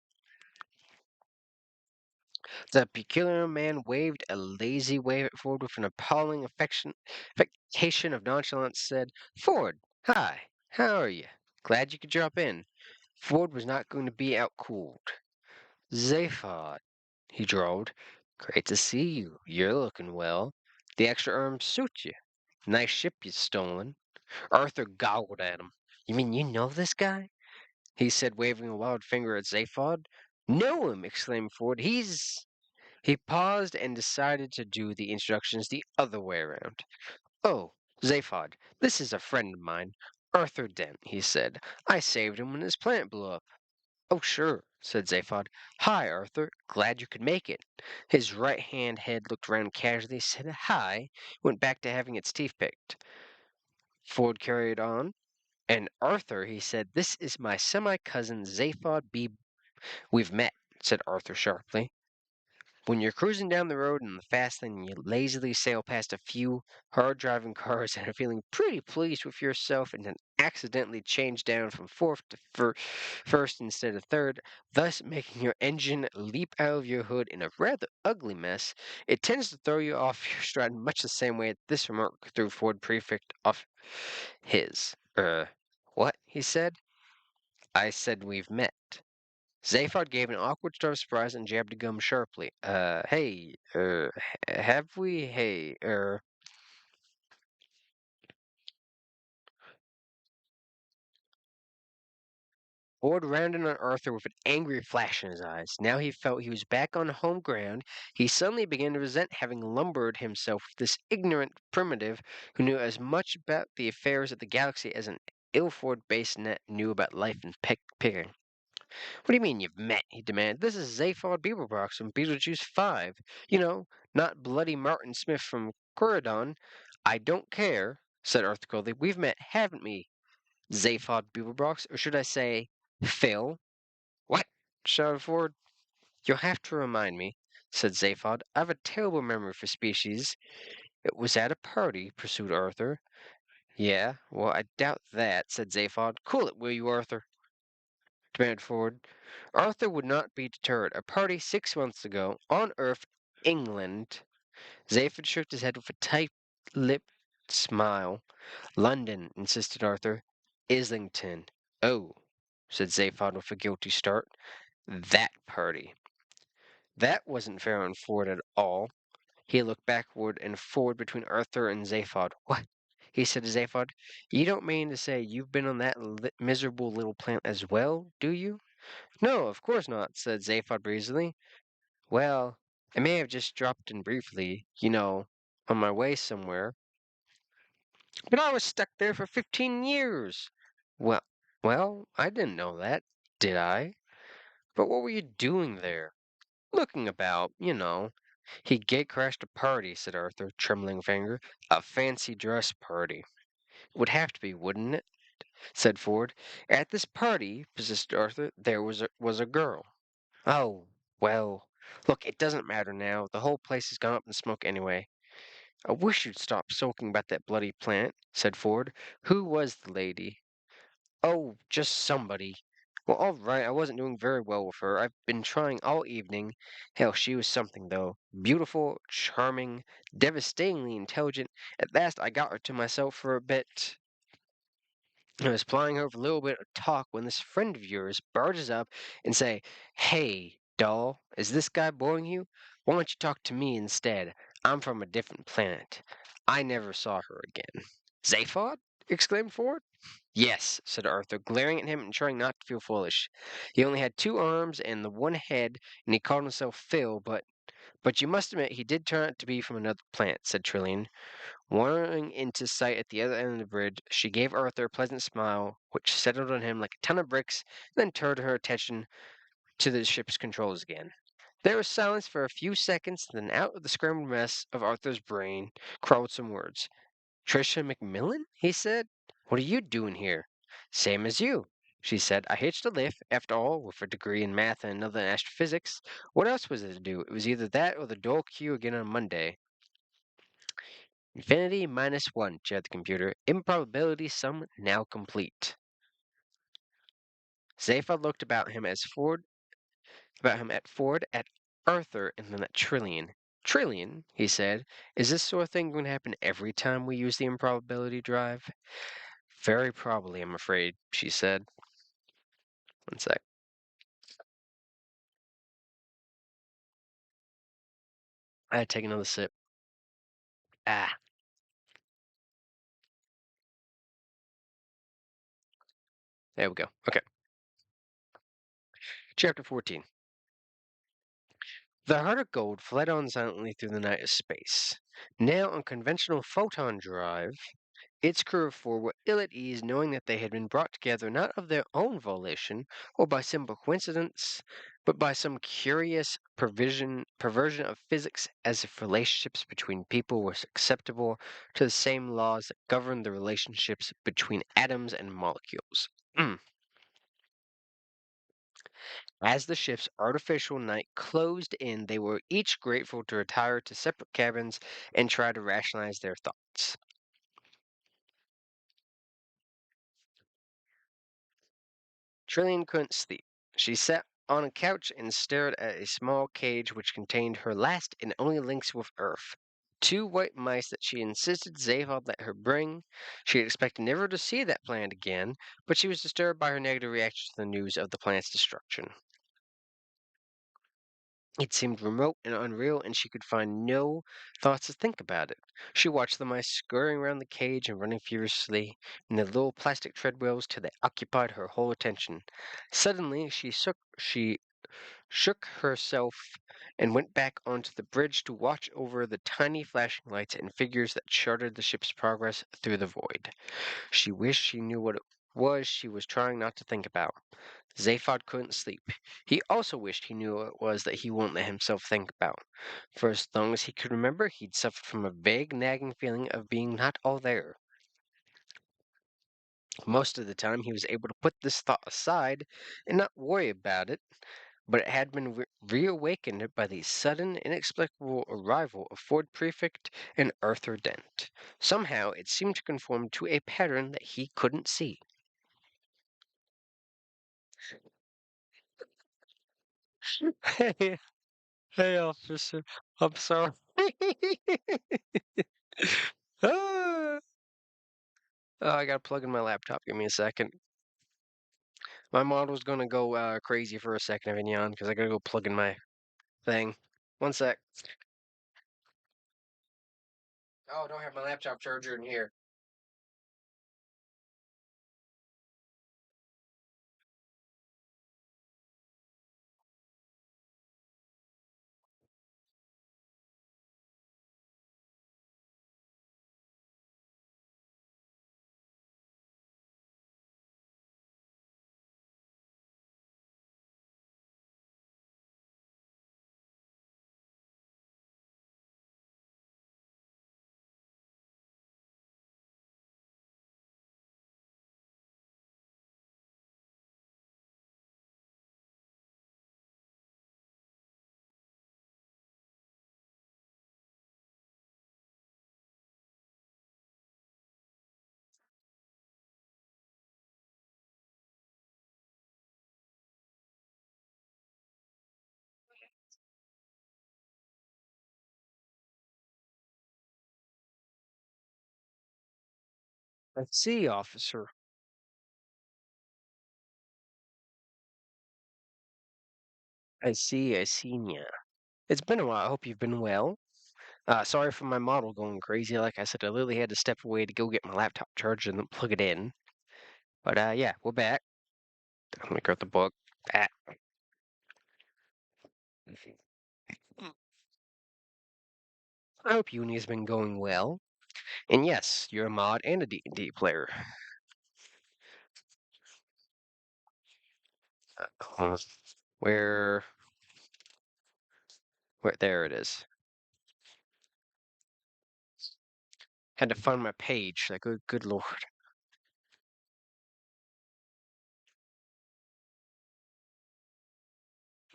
The peculiar man waved a lazy wave at Ford with an appalling affectation of nonchalance, said, Ford, hi, how are you? Glad you could drop in. Ford was not going to be outcooled. Zaphod, he drawled. Great to see you. You're looking well. The extra arms suit you. Nice ship you stolen. Arthur goggled at him. You mean you know this guy? He said, waving a wild finger at Zaphod. Know him, exclaimed Ford. He paused and decided to do the introductions the other way around. Oh, Zaphod, this is a friend of mine. Arthur Dent, he said. I saved him when his plant blew up. Oh, sure, said Zaphod. Hi, Arthur. Glad you could make it. His right-hand head looked round casually, said hi, went back to having its teeth picked. Ford carried on. And Arthur, he said, this is my semi-cousin Zaphod B. We've met, said Arthur sharply. When you're cruising down the road in the fast lane and you lazily sail past a few hard-driving cars and are feeling pretty pleased with yourself and then accidentally change down from fourth to first instead of third, thus making your engine leap out of your hood in a rather ugly mess, it tends to throw you off your stride in much the same way that this remark threw Ford Prefect off his. What? He said. I said we've met. Zaphod gave an awkward start of surprise and jabbed a gum sharply. Hey, have we? Hey, Ford rounded on Arthur with an angry flash in his eyes. Now he felt he was back on home ground. He suddenly began to resent having lumbered himself with this ignorant primitive who knew as much about the affairs of the galaxy as an Ilford based net knew about life and picking. What do you mean you've met? He demanded. This is Zaphod Beeblebrox from Beetlejuice 5. You know, not bloody Martin Smith from Corridon. I don't care, said Arthur coldly. We've met, haven't we, Zaphod Beeblebrox? Or should I say, Phil? What? Shouted Ford. You'll have to remind me, said Zaphod. I've a terrible memory for species. It was at a party, pursued Arthur. Yeah, well, I doubt that, said Zaphod. Cool it, will you, Arthur? Demanded Ford. Arthur would not be deterred. A party 6 months ago, on Earth, England. Zaphod shook his head with a tight-lipped smile. London, insisted Arthur. Islington. Oh, said Zaphod with a guilty start. That party. That wasn't fair on Ford at all. He looked backward and forward between Arthur and Zaphod. What? He said to Zaphod. You don't mean to say you've been on that miserable little planet as well, do you? No, of course not, said Zaphod breezily. Well, I may have just dropped in briefly, on my way somewhere. But I was stuck there for 15 years. Well, well, I didn't know that, did I? But what were you doing there? Looking about, He gate-crashed a party, said Arthur, trembling with anger. A fancy dress party. It would have to be, wouldn't it? Said Ford. At this party, persisted Arthur, there was a girl. Oh, well, look, it doesn't matter now. The whole place has gone up in smoke anyway. I wish you'd stop sulking about that bloody plant, said Ford. Who was the lady? Oh, just somebody. Well, all right, I wasn't doing very well with her. I've been trying all evening. Hell, she was something, though. Beautiful, charming, devastatingly intelligent. At last, I got her to myself for a bit. I was plying her with a little bit of talk when this friend of yours barges up and say, Hey, doll, is this guy boring you? Why don't you talk to me instead? I'm from a different planet. I never saw her again. Zaphod? Exclaimed Ford. Yes, said Arthur, glaring at him and trying not to feel foolish. He only had 2 arms and the one head, and he called himself Phil, but you must admit he did turn out to be from another planet, said Trillian. Wandering into sight at the other end of the bridge, she gave Arthur a pleasant smile, which settled on him like a ton of bricks, then turned her attention to the ship's controls again. There was silence for a few seconds, then out of the scrambled mess of Arthur's brain crawled some words. Trisha McMillan? He said. What are you doing here? Same as you, she said. I hitched a lift. After all, with a degree in math and another in astrophysics, what else was there to do? It was either that or the dole queue again on Monday. Infinity minus 1, chatted the computer. Improbability sum now complete. Zaphod looked about him at Ford, at Arthur, and then at Trillian. Trillian, he said, is this sort of thing going to happen every time we use the improbability drive? Very probably, I'm afraid, she said. One sec. I had to take another sip. Ah, there we go. Okay. Chapter 14. The heart of gold fled on silently through the night of space. Now on conventional photon drive, its crew of 4 were ill at ease knowing that they had been brought together not of their own volition or by simple coincidence, but by some curious perversion of physics, as if relationships between people were acceptable to the same laws that govern the relationships between atoms and molecules. As the ship's artificial night closed in, they were each grateful to retire to separate cabins and try to rationalize their thoughts. Trillian couldn't sleep. She sat on a couch and stared at a small cage which contained her last and only links with Earth. 2 white mice that she insisted Zaphod let her bring. She had expected never to see that planet again, but she was disturbed by her negative reaction to the news of the planet's destruction. It seemed remote and unreal, and she could find no thoughts to think about it. She watched the mice scurrying around the cage and running furiously in the little plastic treadwells till they occupied her whole attention. Suddenly, she shook herself and went back onto the bridge to watch over the tiny flashing lights and figures that charted the ship's progress through the void. She wished she knew what it was she was trying not to think about. Zaphod couldn't sleep. He also wished he knew what it was that he wouldn't let himself think about. For as long as he could remember, he'd suffered from a vague, nagging feeling of being not all there. Most of the time, he was able to put this thought aside and not worry about it, but it had been reawakened by the sudden, inexplicable arrival of Ford Prefect and Arthur Dent. Somehow, it seemed to conform to a pattern that he couldn't see. Hey, hey, officer. I'm sorry. Ah. Oh, I gotta plug in my laptop. Give me a second. My model's gonna go crazy for a second, Avignon, because I gotta go plug in my thing. One sec. Oh, I don't have my laptop charger in here. I see, officer. I see, yeah. It's been a while. I hope you've been well. Sorry for my model going crazy. Like I said, I literally had to step away to go get my laptop charged and then plug it in. But yeah, we're back. Let me grab the book. Ah. I hope uni has been going well. And yes, you're a mod and a D&D player. Uh, where, there it is. Had to find my page. Like, good lord.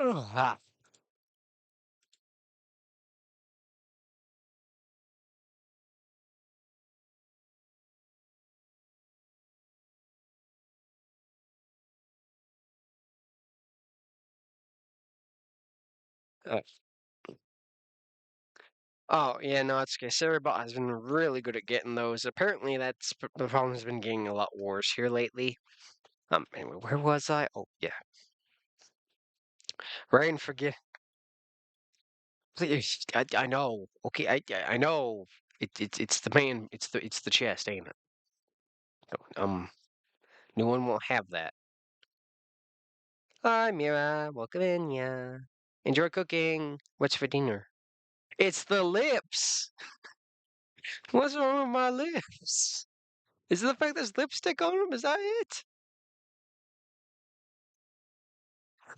Oh, ah. Uh, oh, yeah, no, it's okay. Cerebot has been really good at getting those. Apparently, the problem has been getting a lot worse here lately. Anyway, where was I? Oh, yeah. Right and forget. Please, I know. Okay, I know. It's the man. It's the chest, ain't it? No one will have that. Hi, Mira. Welcome in, yeah. Enjoy cooking. What's for dinner? It's the lips. What's wrong with my lips? Is it the fact there's lipstick on them? Is that it?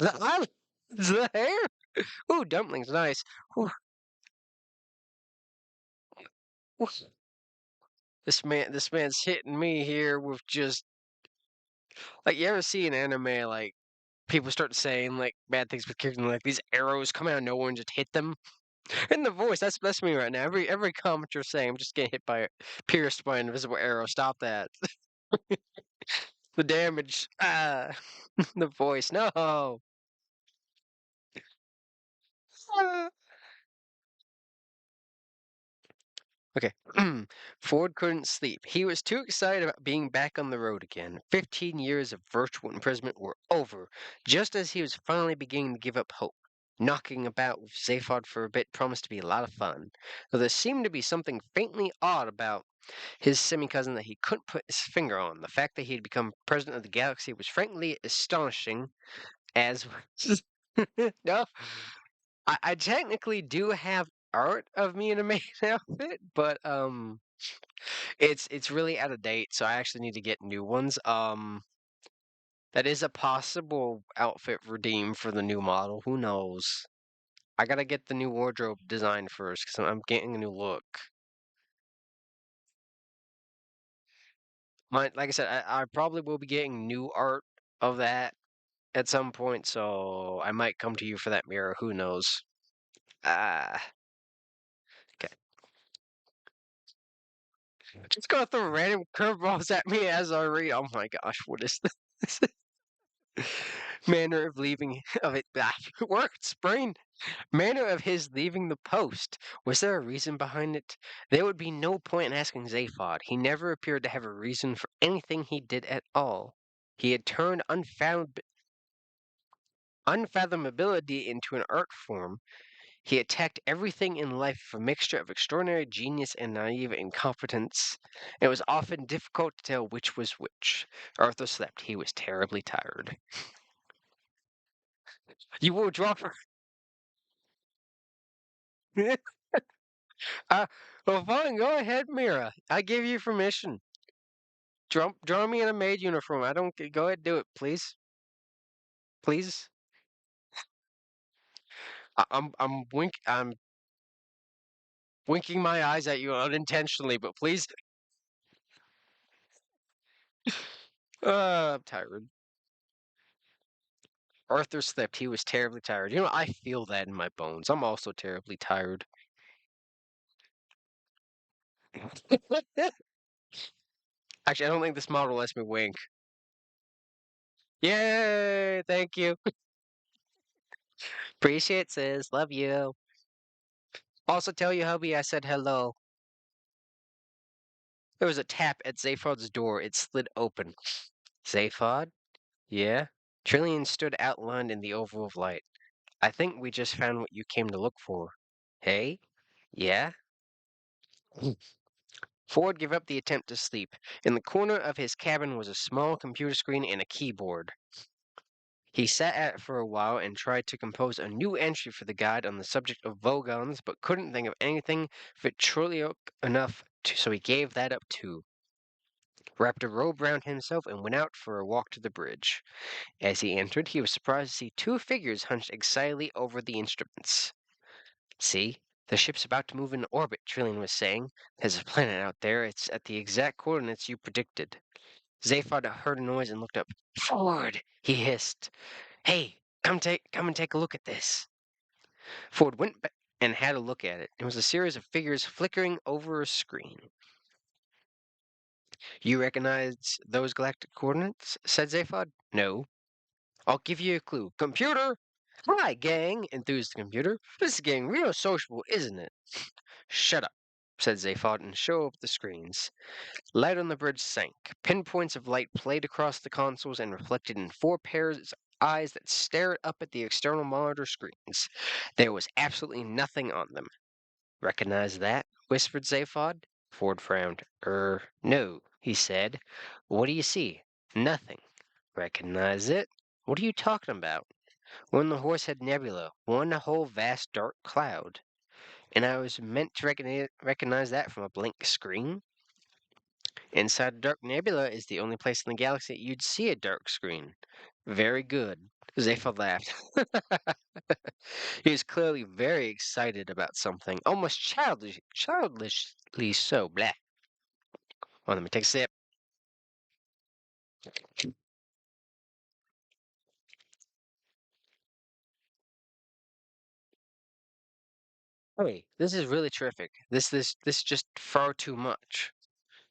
The eyelids, the hair. Ooh, dumplings, nice. Ooh, ooh. This man's hitting me here with just like you ever see an anime like people start saying like bad things with characters like these arrows come out of nowhere and just hit them. In the voice, that's me right now. Every comment you're saying, I'm just getting hit by pierced by an invisible arrow. Stop that. The damage. Ah, the voice. No. Ah. Okay. Ford couldn't sleep. He was too excited about being back on the road again. 15 years of virtual imprisonment were over, just as he was finally beginning to give up hope. Knocking about with Zaphod for a bit promised to be a lot of fun, though there seemed to be something faintly odd about his semi-cousin that he couldn't put his finger on. The fact that he had become president of the galaxy was frankly astonishing, as no, I technically do have art of me in a maid outfit, but it's really out of date, so I actually need to get new ones. That is a possible outfit redeem for the new model. Who knows? I gotta get the new wardrobe design first because I'm getting a new look. Like I said, I probably will be getting new art of that at some point, so I might come to you for that mirror. Who knows? Ah, okay. Just gonna throw random curveballs at me as I read. Oh my gosh, what is this? Manner of leaving of it. Ah, words, brain. Manner of his leaving the post. Was there a reason behind it? There would be no point in asking Zaphod. He never appeared to have a reason for anything he did at all. He had turned unfathomability into an art form. He attacked everything in life with a mixture of extraordinary genius and naive incompetence. It was often difficult to tell which was which. Arthur slept. He was terribly tired. You will drop her. uh, well, fine. Go ahead, Mira. I give you permission. Draw me in a maid uniform. I don't. Go ahead, do it, please. Please. I'm winking my eyes at you unintentionally, but please. I'm tired. Arthur slept. He was terribly tired. You know, I feel that in my bones. I'm also terribly tired. Actually, I don't think this model lets me wink. Yay! Thank you. Appreciate, sis. Love you. Also, tell your hubby I said hello. There was a tap at Zaphod's door. It slid open. Zaphod? Yeah? Trillian stood outlined in the oval of light. I think we just found what you came to look for. Hey? Yeah? Ford gave up the attempt to sleep. In the corner of his cabin was a small computer screen and a keyboard. He sat at it for a while and tried to compose a new entry for the guide on the subject of Vogons, but couldn't think of anything vitriolic enough, so he gave that up too. Wrapped a robe round himself and went out for a walk to the bridge. As he entered, he was surprised to see two figures hunched excitedly over the instruments. See, the ship's about to move into orbit, Trillian was saying. There's a planet out there. It's at the exact coordinates you predicted. Zaphod heard a noise and looked up. Ford! He hissed. Hey, come and take a look at this. Ford went back and had a look at it. It was a series of figures flickering over a screen. You recognize those galactic coordinates? Said Zaphod. No. I'll give you a clue. Computer! Hi, gang, enthused the computer. This is getting real sociable, isn't it? Shut up, said Zaphod, and showed up the screens. Light on the bridge sank. Pinpoints of light played across the consoles and reflected in four pairs of eyes that stared up at the external monitor screens. There was absolutely nothing on them. Recognize that? Whispered Zaphod. Ford frowned. No, he said. What do you see? Nothing. Recognize it? What are you talking about? We're in the Horsehead Nebula, one whole vast dark cloud. And I was meant to recognize that from a blank screen? Inside a dark nebula is the only place in the galaxy you'd see a dark screen. Very good. Zaphod laughed. He was clearly very excited about something, almost childishly so. Blah. Well, let me take a sip. Hey, this is really terrific. This is just far too much.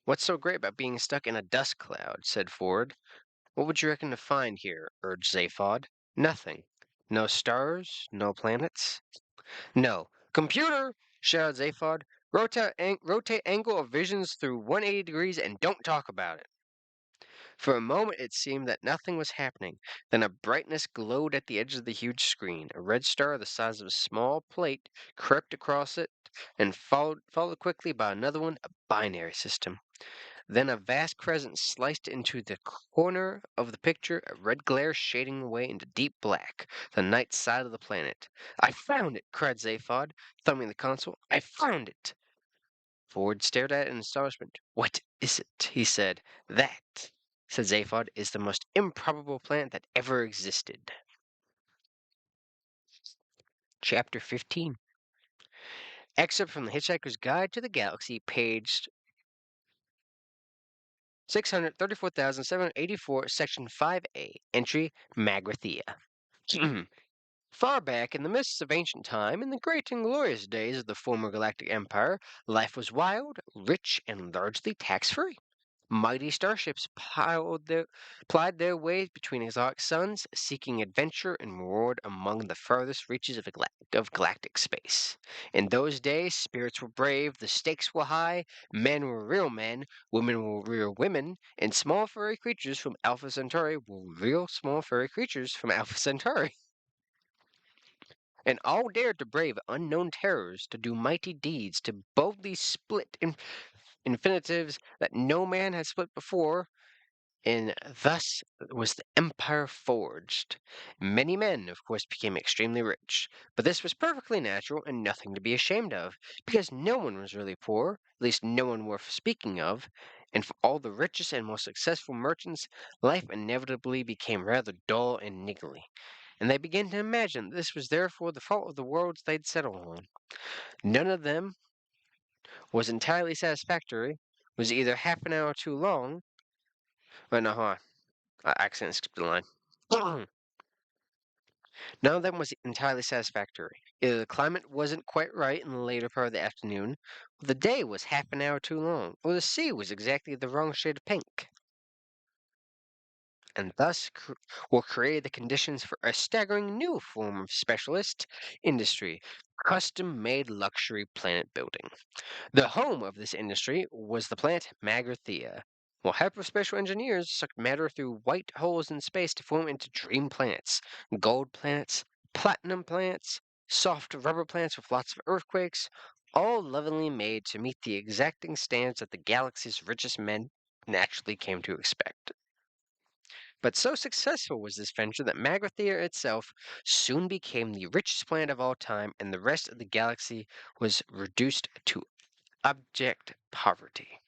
What's so great about being stuck in a dust cloud? Said Ford. What would you reckon to find here? Urged Zaphod. Nothing. No stars, no planets. No. Computer! Shouted Zaphod. Rotate angle of visions through 180 degrees and don't talk about it. For a moment it seemed that nothing was happening. Then a brightness glowed at the edge of the huge screen. A red star the size of a small plate crept across it and followed quickly by another one, a binary system. Then a vast crescent sliced into the corner of the picture, a red glare shading away into deep black, the night side of the planet. I found it, cried Zaphod, thumbing the console. I found it. Ford stared at it in astonishment. What is it? He said. That, said Zaphod, is the most improbable planet that ever existed. Chapter 15. Excerpt from the Hitchhiker's Guide to the Galaxy, page 634,784, section 5A, entry Magrathea. Far back in the mists of ancient time, in the great and glorious days of the former galactic empire, life was wild, rich, and largely tax-free. Mighty starships plied their way between exotic suns, seeking adventure and reward among the farthest reaches of galactic space. In those days, spirits were brave, the stakes were high, men were real men, women were real women, and small furry creatures from Alpha Centauri were real small furry creatures from Alpha Centauri. And all dared to brave unknown terrors, to do mighty deeds, to boldly split infinitives that no man had split before, and thus was the empire forged. Many men, of course, became extremely rich, but this was perfectly natural and nothing to be ashamed of, because no one was really poor, at least no one worth speaking of, and for all the richest and most successful merchants, life inevitably became rather dull and niggly, and they began to imagine that this was therefore the fault of the worlds they'd settled on. None of them was entirely satisfactory, was either half an hour too long, but no, hold on. I accidentally skipped the line. None of them was entirely satisfactory. Either the climate wasn't quite right in the later part of the afternoon, or the day was half an hour too long, or the sea was exactly the wrong shade of pink. And thus were created the conditions for a staggering new form of specialist industry, custom-made luxury planet building. The home of this industry was the planet Magrathea, while hyperspatial engineers sucked matter through white holes in space to form into dream planets, gold planets, platinum planets, soft rubber planets with lots of earthquakes, all lovingly made to meet the exacting standards that the galaxy's richest men naturally came to expect. But so successful was this venture that Magrathea itself soon became the richest planet of all time, and the rest of the galaxy was reduced to abject poverty.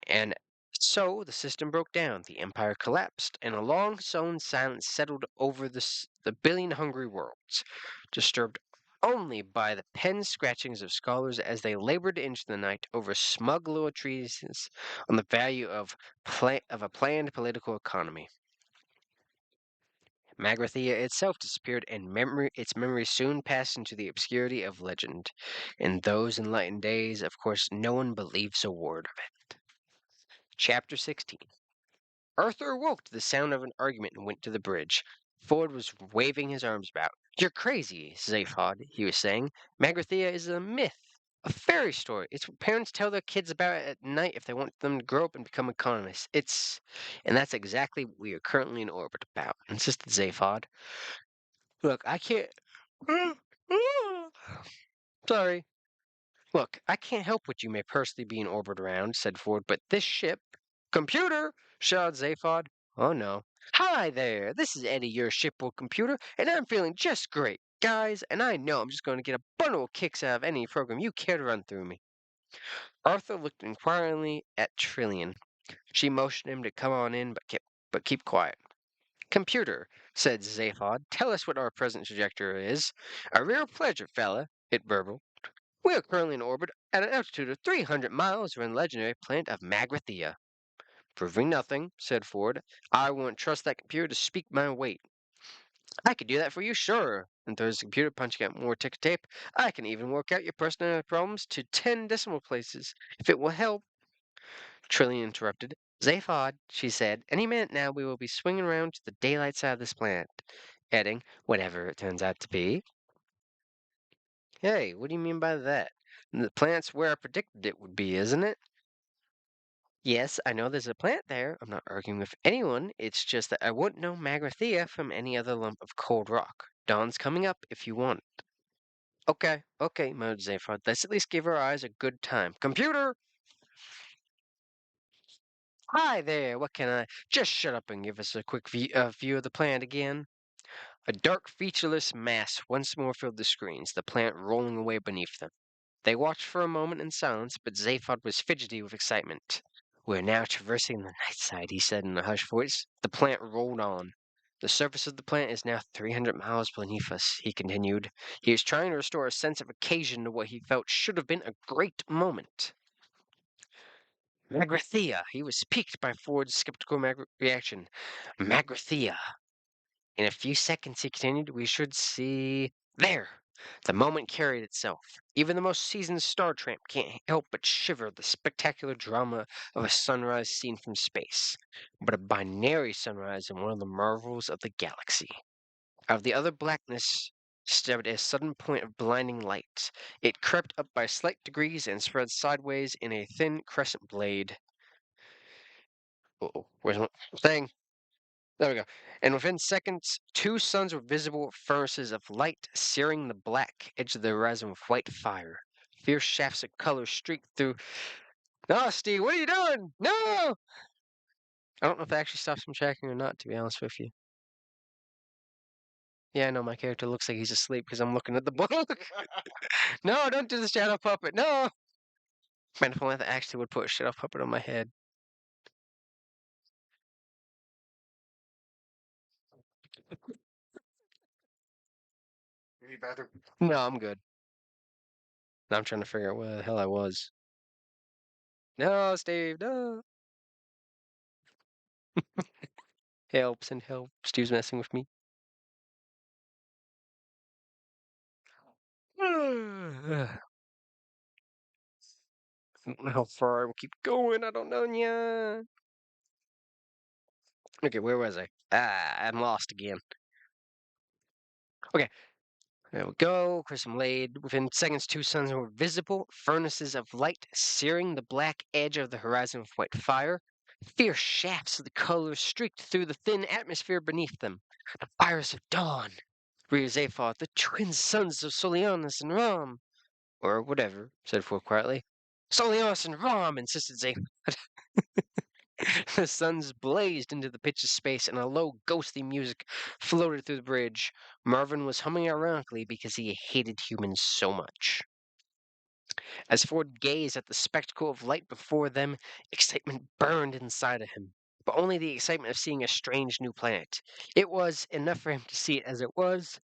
And so the system broke down, the empire collapsed, and a long sown silence settled over the billion hungry worlds, disturbed only by the pen scratchings of scholars as they labored into the night over smug little treatises on the value of a planned political economy. Magrathea itself disappeared, and its memory soon passed into the obscurity of legend. In those enlightened days, of course, no one believes a word of it. Chapter 16. Arthur awoke to the sound of an argument and went to the bridge. Ford was waving his arms about. You're crazy, Zaphod, he was saying. Magrathea is a myth, a fairy story. It's what parents tell their kids about at night if they want them to grow up and become economists. And that's exactly what we are currently in orbit about, insisted Zaphod. Look, I can't. Sorry. Look, I can't help what you may personally be in orbit around, said Ford, but this ship. Computer! Shouted Zaphod. Oh no. Hi there! This is Eddie, your shipboard computer, and I'm feeling just great, guys, and I know I'm just going to get a bundle of kicks out of any program you care to run through me. Arthur looked inquiringly at Trillian. She motioned him to come on in, but keep quiet. Computer, said Zaphod, tell us what our present trajectory is. A real pleasure, fella, it burbled. We are currently in orbit at an altitude of 300 miles around the legendary planet of Magrathea. Proving nothing, said Ford. I wouldn't trust that computer to speak my weight. I could do that for you, sure. And there's the computer punching out more ticker tape. I can even work out your personality problems to 10 decimal places, if it will help. Trillian interrupted. Zaphod, she said, any minute now we will be swinging around to the daylight side of this planet. Adding, whatever it turns out to be. Hey, what do you mean by that? The planet's where I predicted it would be, isn't it? Yes, I know there's a plant there. I'm not arguing with anyone. It's just that I wouldn't know Magrathea from any other lump of cold rock. Dawn's coming up if you want. Okay, okay, moaned Zaphod. Let's at least give our eyes a good time. Computer! Hi there, what can I... Just shut up and give us a quick view of the plant again. A dark, featureless mass once more filled the screens, the plant rolling away beneath them. They watched for a moment in silence, but Zaphod was fidgety with excitement. We're now traversing the night side, he said in a hushed voice. The plant rolled on. The surface of the plant is now 300 miles beneath us, he continued. He was trying to restore a sense of occasion to what he felt should have been a great moment. Magrathea! He was piqued by Ford's skeptical reaction. Magrathea! In a few seconds, he continued, we should see. There! The moment carried itself. Even the most seasoned star tramp can't help but shiver at the spectacular drama of a sunrise seen from space, but a binary sunrise in one of the marvels of the galaxy. Out of the utter blackness stabbed a sudden point of blinding light. It crept up by slight degrees and spread sideways in a thin crescent blade. Uh-oh, where's my thing? There we go. And within seconds, two suns were visible furnaces of light, searing the black edge of the horizon with white fire. Fierce shafts of color streaked through. No, Steve, what are you doing? No! I don't know if that actually stops him tracking or not, to be honest with you. Yeah, I know my character looks like he's asleep because I'm looking at the book. No, don't do the shadow puppet. No! Man, if only that actually would put a shadow puppet on my head. Any bathroom? No, I'm good. Now I'm trying to figure out where the hell I was. No, Steve, no. Help, send help. Steve's messing with me. I don't know how far I will keep going. I don't know. Yeah. Okay, where was I? Ah, I'm lost again. Okay, there we go. Chrism laid. Within seconds, two suns were visible, furnaces of light searing the black edge of the horizon with white fire. Fierce shafts of the color streaked through the thin atmosphere beneath them. The fires of dawn. Zaphod, the twin sons of Solianus and Ram. Or whatever, said Ford quietly. Solianus and Ram, insisted Zaphod. The suns blazed into the pitch of space, and a low, ghostly music floated through the bridge. Marvin was humming ironically because he hated humans so much. As Ford gazed at the spectacle of light before them, excitement burned inside of him. But only the excitement of seeing a strange new planet. It was enough for him to see it as it was.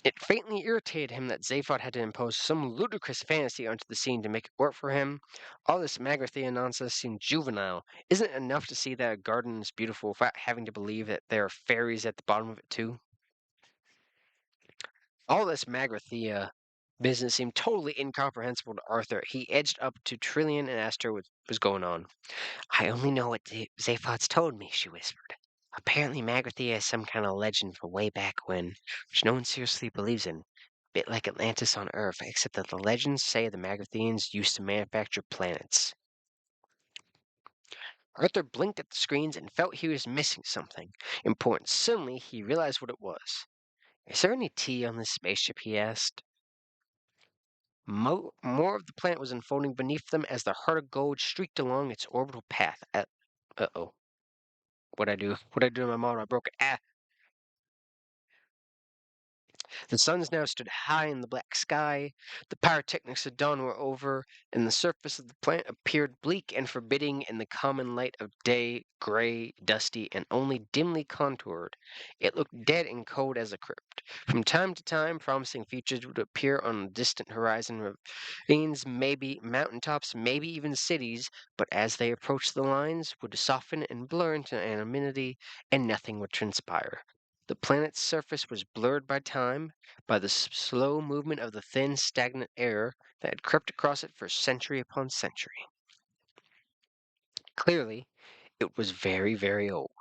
It faintly irritated him that Zaphod had to impose some ludicrous fantasy onto the scene to make it work for him. All this Magrathea nonsense seemed juvenile. Isn't it enough to see that a garden is beautiful without having to believe that there are fairies at the bottom of it too? All this Magrathea business seemed totally incomprehensible to Arthur. He edged up to Trillian and asked her what was going on. I only know what Zaphod's told me, she whispered. Apparently Magrathea is some kind of legend from way back when, which no one seriously believes in. Bit like Atlantis on Earth, except that the legends say the Magratheans used to manufacture planets. Arthur blinked at the screens and felt he was missing something important. Suddenly, he realized what it was. Is there any tea on this spaceship? He asked. More of the planet was unfolding beneath them as the heart of gold streaked along its orbital path. Uh-oh. What'd I do? What'd I do to my model? I broke it. Ah! The suns now stood high in the black sky, the pyrotechnics of dawn were over, and the surface of the planet appeared bleak and forbidding in the common light of day, gray, dusty, and only dimly contoured. It looked dead and cold as a crypt. From time to time, promising features would appear on the distant horizon, ravines, maybe mountaintops, maybe even cities, but as they approached the lines, would soften and blur into anonymity, and nothing would transpire. The planet's surface was blurred by time, by the slow movement of the thin, stagnant air that had crept across it for century upon century. Clearly, it was very, very old.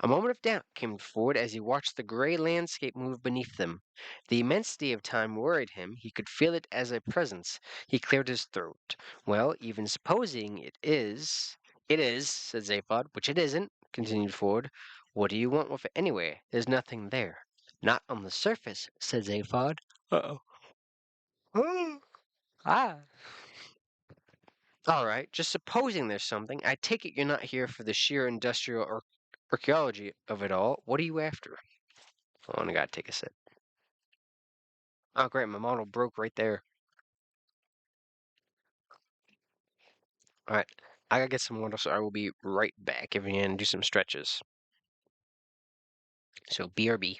A moment of doubt came to Ford as he watched the gray landscape move beneath them. The immensity of time worried him. He could feel it as a presence. He cleared his throat. Well, even supposing it is. It is, said Zaphod, which it isn't, continued Ford. What do you want with it anyway? There's nothing there. Not on the surface, said Zaphod. Uh-oh. Ah. All right, just supposing there's something. I take it you're not here for the sheer industrial archaeology of it all. What are you after? Oh, and I gotta take a sip. Oh, great, my model broke right there. All right, I gotta get some water, so I will be right back if you can do some stretches. So, BRB.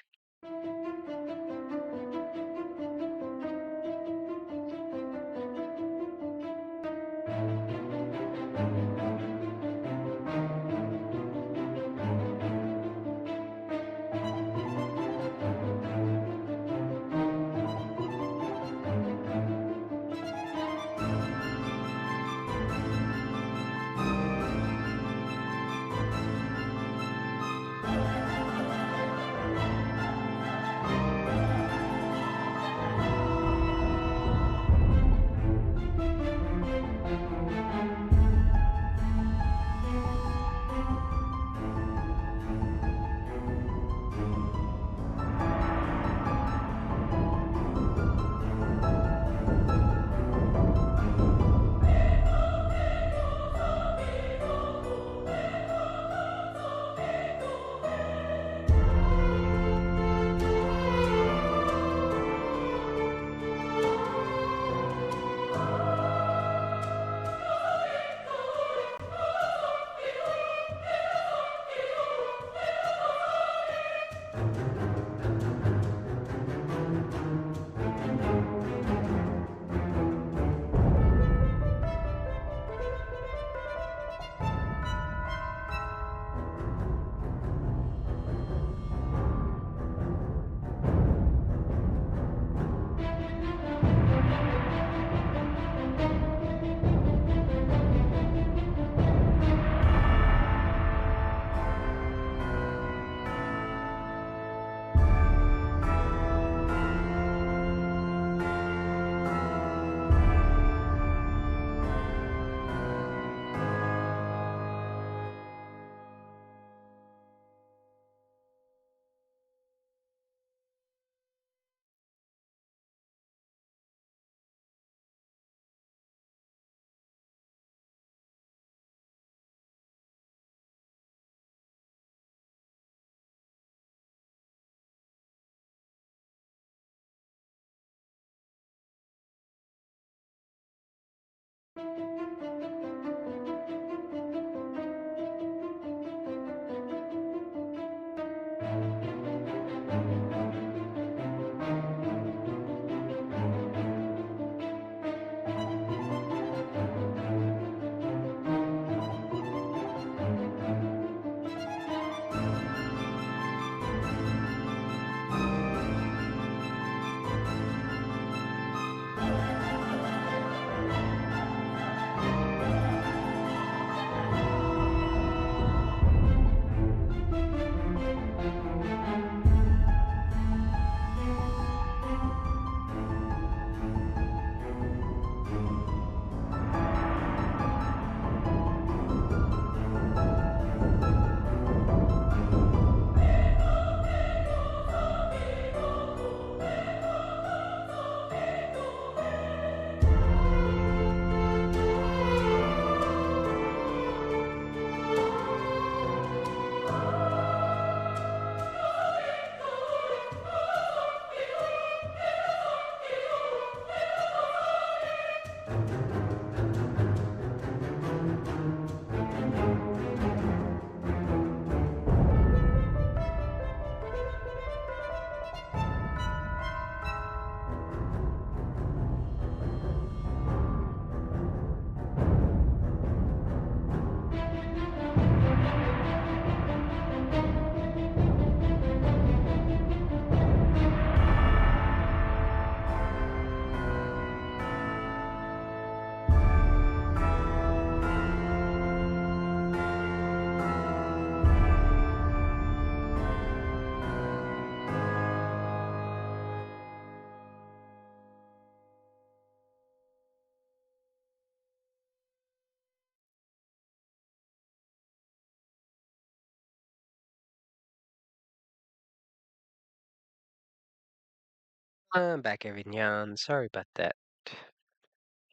I'm back, Avignon. Sorry about that.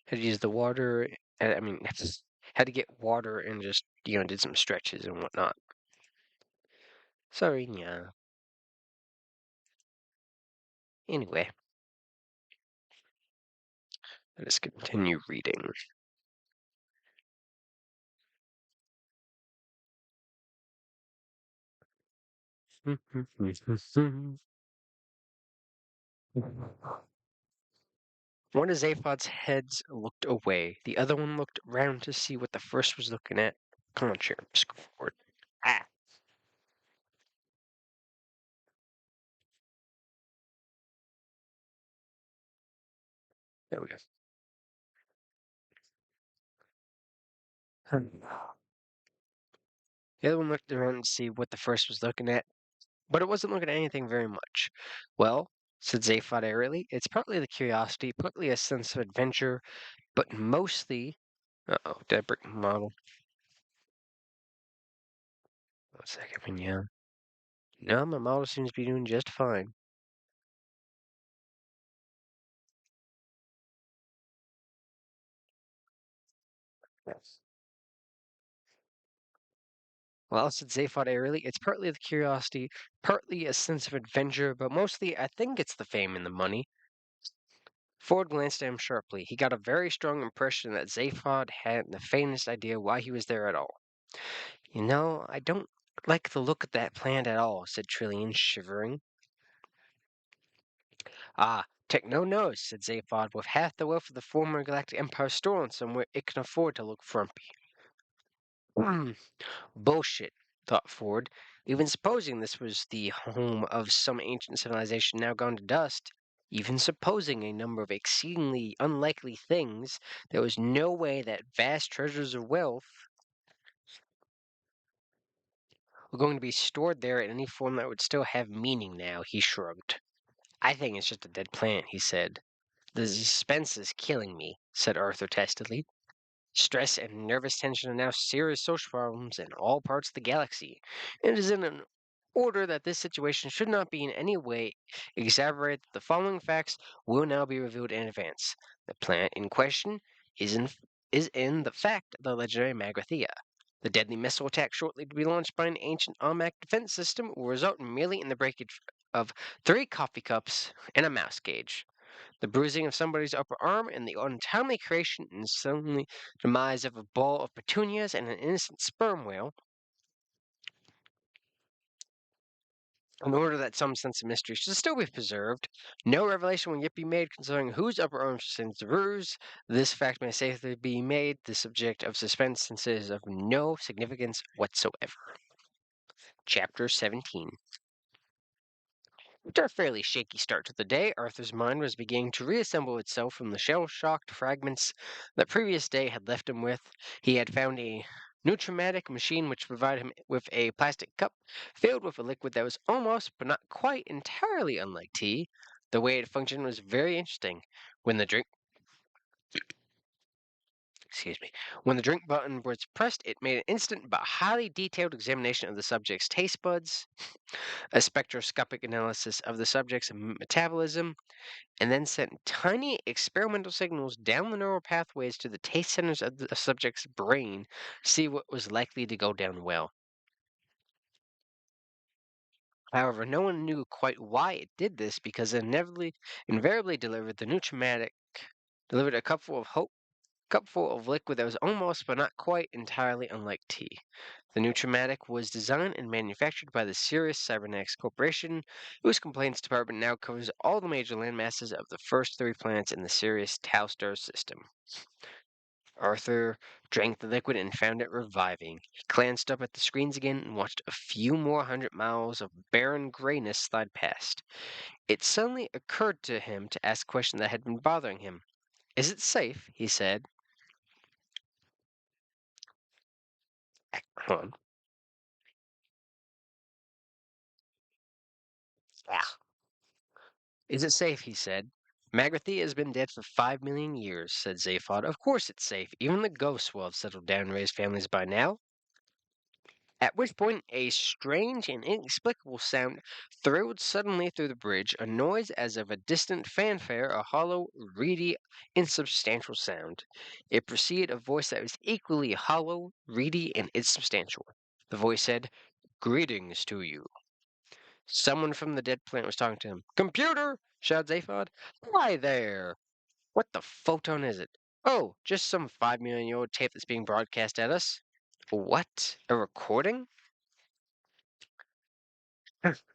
Had to use the water. I mean, had to get water and just, did some stretches and whatnot. Sorry, yeah. Anyway, let us continue reading. One of Zaphod's heads looked away. The other one looked round to see what the first was looking at. Come on, Sheriff, just go forward. Ah, there we go. The other one looked around to see what the first was looking at, but it wasn't looking at anything very much. Well, said Zaphod airily, it's partly the curiosity, partly a sense of adventure, but mostly. Uh-oh, did I break my model? 1 second, yeah. No, my model seems to be doing just fine. Yes. Well, said Zaphod airily, it's partly the curiosity, partly a sense of adventure, but mostly I think it's the fame and the money. Ford glanced at him sharply. He got a very strong impression that Zaphod hadn't the faintest idea why he was there at all. I don't like the look of that plant at all, said Trillian, shivering. Ah, take no notice, said Zaphod. With half the wealth of the former Galactic Empire stolen somewhere, it can afford to look frumpy. Hmm, bullshit, thought Ford. Even supposing this was the home of some ancient civilization now gone to dust, even supposing a number of exceedingly unlikely things, there was no way that vast treasures of wealth were going to be stored there in any form that would still have meaning now, he shrugged. I think it's just a dead plant, he said. The suspense is killing me, said Arthur testily. Stress and nervous tension are now serious social problems in all parts of the galaxy. It is in an order that this situation should not be in any way exaggerated. The following facts will now be revealed in advance. The planet in question is in the fact the legendary Magrathea. The deadly missile attack shortly to be launched by an ancient Almec defense system will result merely in the breakage of 3 coffee cups and a mouse cage, the bruising of somebody's upper arm, and the untimely creation and suddenly demise of a ball of petunias and an innocent sperm whale, in order that some sense of mystery should still be preserved. No revelation will yet be made concerning whose upper arm sustains the bruise. This fact may safely be made the subject of suspense since it is of no significance whatsoever. Chapter 17. After a fairly shaky start to the day, Arthur's mind was beginning to reassemble itself from the shell-shocked fragments the previous day had left him with. He had found a nutrimatic machine which provided him with a plastic cup filled with a liquid that was almost, but not quite entirely unlike tea. The way it functioned was very interesting. When the drink excuse me. When the drink button was pressed, it made an instant but highly detailed examination of the subject's taste buds, a spectroscopic analysis of the subject's metabolism, and then sent tiny experimental signals down the neural pathways to the taste centers of the subject's brain to see what was likely to go down well. However, no one knew quite why it did this because it invariably delivered a cupful of liquid that was almost but not quite entirely unlike tea. The Nutrimatic was designed and manufactured by the Sirius Cybernetics Corporation, whose complaints department now covers all the major landmasses of the first 3 planets in the Sirius Tau star system. Arthur drank the liquid and found it reviving. He glanced up at the screens again and watched a few more 100 miles of barren grayness slide past. It suddenly occurred to him to ask a question that had been bothering him. Is it safe? He said. Hold on. Ah. Is it safe? He said. Magrathea has been dead for 5 million years, said Zaphod. Of course it's safe. Even the ghosts will have settled down and raised families by now. At which point a strange and inexplicable sound thrilled suddenly through the bridge, a noise as of a distant fanfare, a hollow, reedy, insubstantial sound. It preceded a voice that was equally hollow, reedy, and insubstantial. The voice said, "Greetings to you." Someone from the dead planet was talking to him. "Computer!" shouted Zaphod. "Hi there! What the photon is it?" "Oh, just some 5 million-year-old tape that's being broadcast at us." "What? A recording?"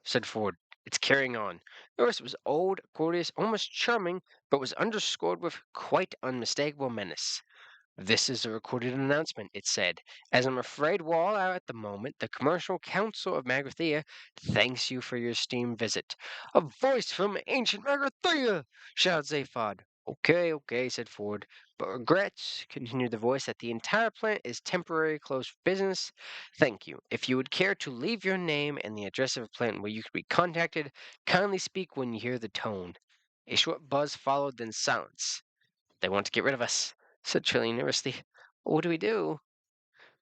said Ford. "It's carrying on." Yours was old, courteous, almost charming, but was underscored with quite unmistakable menace. "This is a recorded announcement," it said. "As I'm afraid we're all out at the moment, the Commercial Council of Magrathea thanks you for your esteemed visit." "A voice from ancient Magrathea!" shouted Zaphod. "Okay, okay," said Ford. "But regrets," continued the voice, "that the entire plant is temporarily closed for business. Thank you. If you would care to leave your name and the address of a plant where you could be contacted, kindly speak when you hear the tone." A short buzz followed, then silence. "They want to get rid of us," said Trillian nervously. "What do we do?"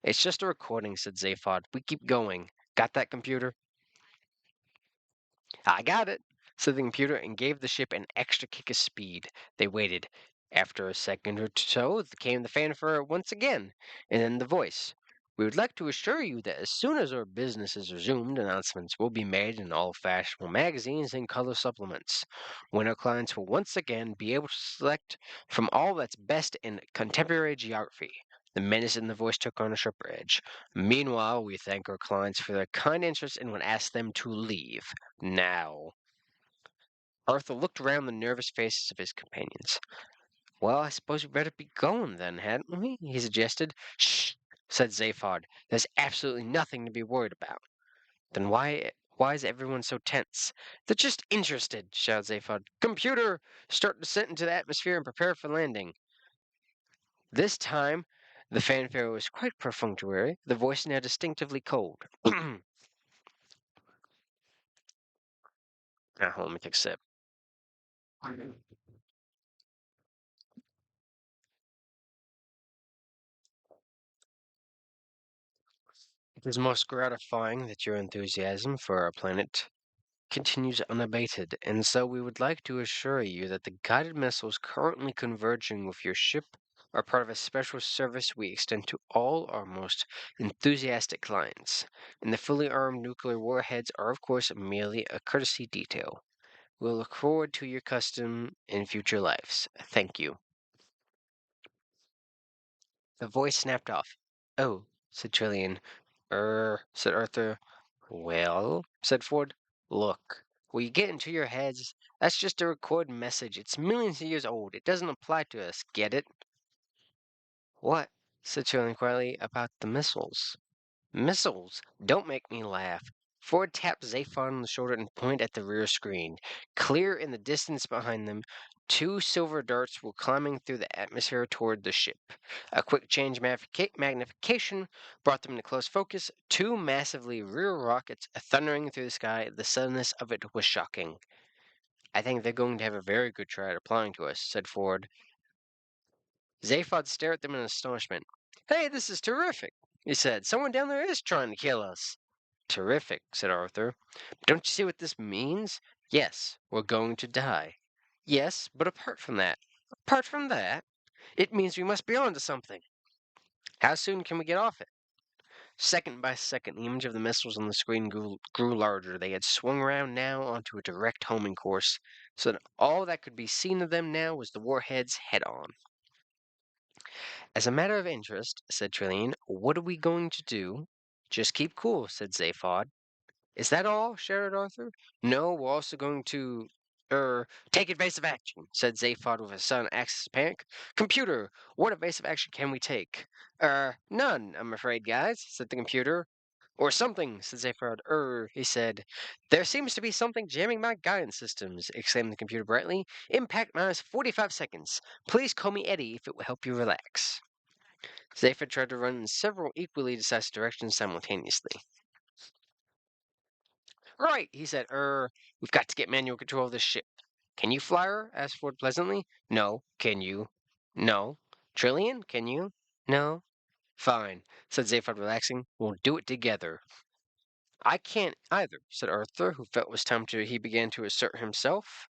"It's just a recording," said Zaphod. "We keep going. Got that, computer?" "I got it," said the computer, and gave the ship an extra kick of speed. They waited. After a second or so came the fanfare once again, and then the voice. "We would like to assure you that as soon as our business is resumed, announcements will be made in all fashionable magazines and color supplements, when our clients will once again be able to select from all that's best in contemporary geography." The menace in the voice took on a sharper edge. "Meanwhile, we thank our clients for their kind interest and would ask them to leave now." Arthur looked around the nervous faces of his companions. "Well, I suppose we'd better be going then, hadn't we?" he suggested. "Shh!" said Zaphod. "There's absolutely nothing to be worried about." "Then why is everyone so tense?" "They're just interested," shouted Zaphod. "Computer, start descent into the atmosphere and prepare for landing." This time the fanfare was quite perfunctory, the voice now distinctively cold. Now, let me take a sip. "It is most gratifying that your enthusiasm for our planet continues unabated, and so we would like to assure you that the guided missiles currently converging with your ship are part of a special service we extend to all our most enthusiastic clients, and the fully armed nuclear warheads are, of course, merely a courtesy detail. We'll look forward to your custom in future lives. Thank you." The voice snapped off. "Oh," said Trillian. Said Arthur. "Well," said Ford. "Look, will you get into your heads? That's just a recorded message. It's millions of years old. It doesn't apply to us. Get it?" "What?" said Trillian quietly. "About the missiles?" "Missiles! Don't make me laugh." Ford tapped Zaphod on the shoulder and pointed at the rear screen. Clear in the distance behind them, two silver darts were climbing through the atmosphere toward the ship. A quick change of magnification brought them into close focus. Two massively rear rockets thundering through the sky. The suddenness of it was shocking. "I think they're going to have a very good try at applying to us," said Ford. Zaphod stared at them in astonishment. "Hey, this is terrific," he said. "Someone down there is trying to kill us." "Terrific," said Arthur. "Don't you see what this means? Yes, we're going to die." "Yes, but apart from that." "Apart from that, it means we must be on to something." "How soon can we get off it?" Second by second, the image of the missiles on the screen grew larger. They had swung around now onto a direct homing course, so that all that could be seen of them now was the warheads head on. "As a matter of interest," said Trillian, "what are we going to do?" "Just keep cool," said Zaphod. "Is that all?" shouted Arthur. "No, we're also going to take evasive action," said Zaphod with a sudden access of panic. "Computer, what evasive action can we take?" None, I'm afraid, guys," said the computer. "Or something," said Zaphod. He said. "There seems to be something jamming my guidance systems," exclaimed the computer brightly. "Impact minus 45 seconds. Please call me Eddie if it will help you relax." Zaphod tried to run in several equally decisive directions simultaneously. "Right," he said. We've got to get manual control of this ship." "Can you fly her?" asked Ford pleasantly. "No." "Can you?" "No." "Trillian, can you?" "No." Fine, said Zaphod, relaxing. We'll do it together. I can't either, said Arthur, who felt it was time he began to assert himself.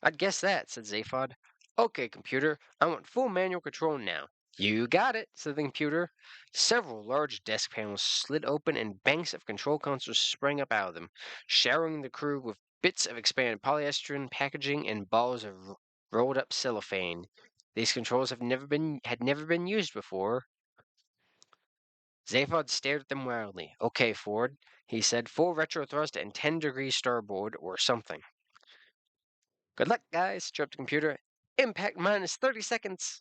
I'd guess that, said Zaphod. Okay, computer, I want full manual control now. You got it, said the computer. Several large desk panels slid open and banks of control consoles sprang up out of them, showering the crew with bits of expanded polyester packaging and balls of rolled up cellophane. These controls had never been used before. Zaphod stared at them wildly. Okay, Ford, he said, full retro thrust and 10 degrees starboard or something. Good luck, guys, chirped the computer. Impact minus 30 seconds.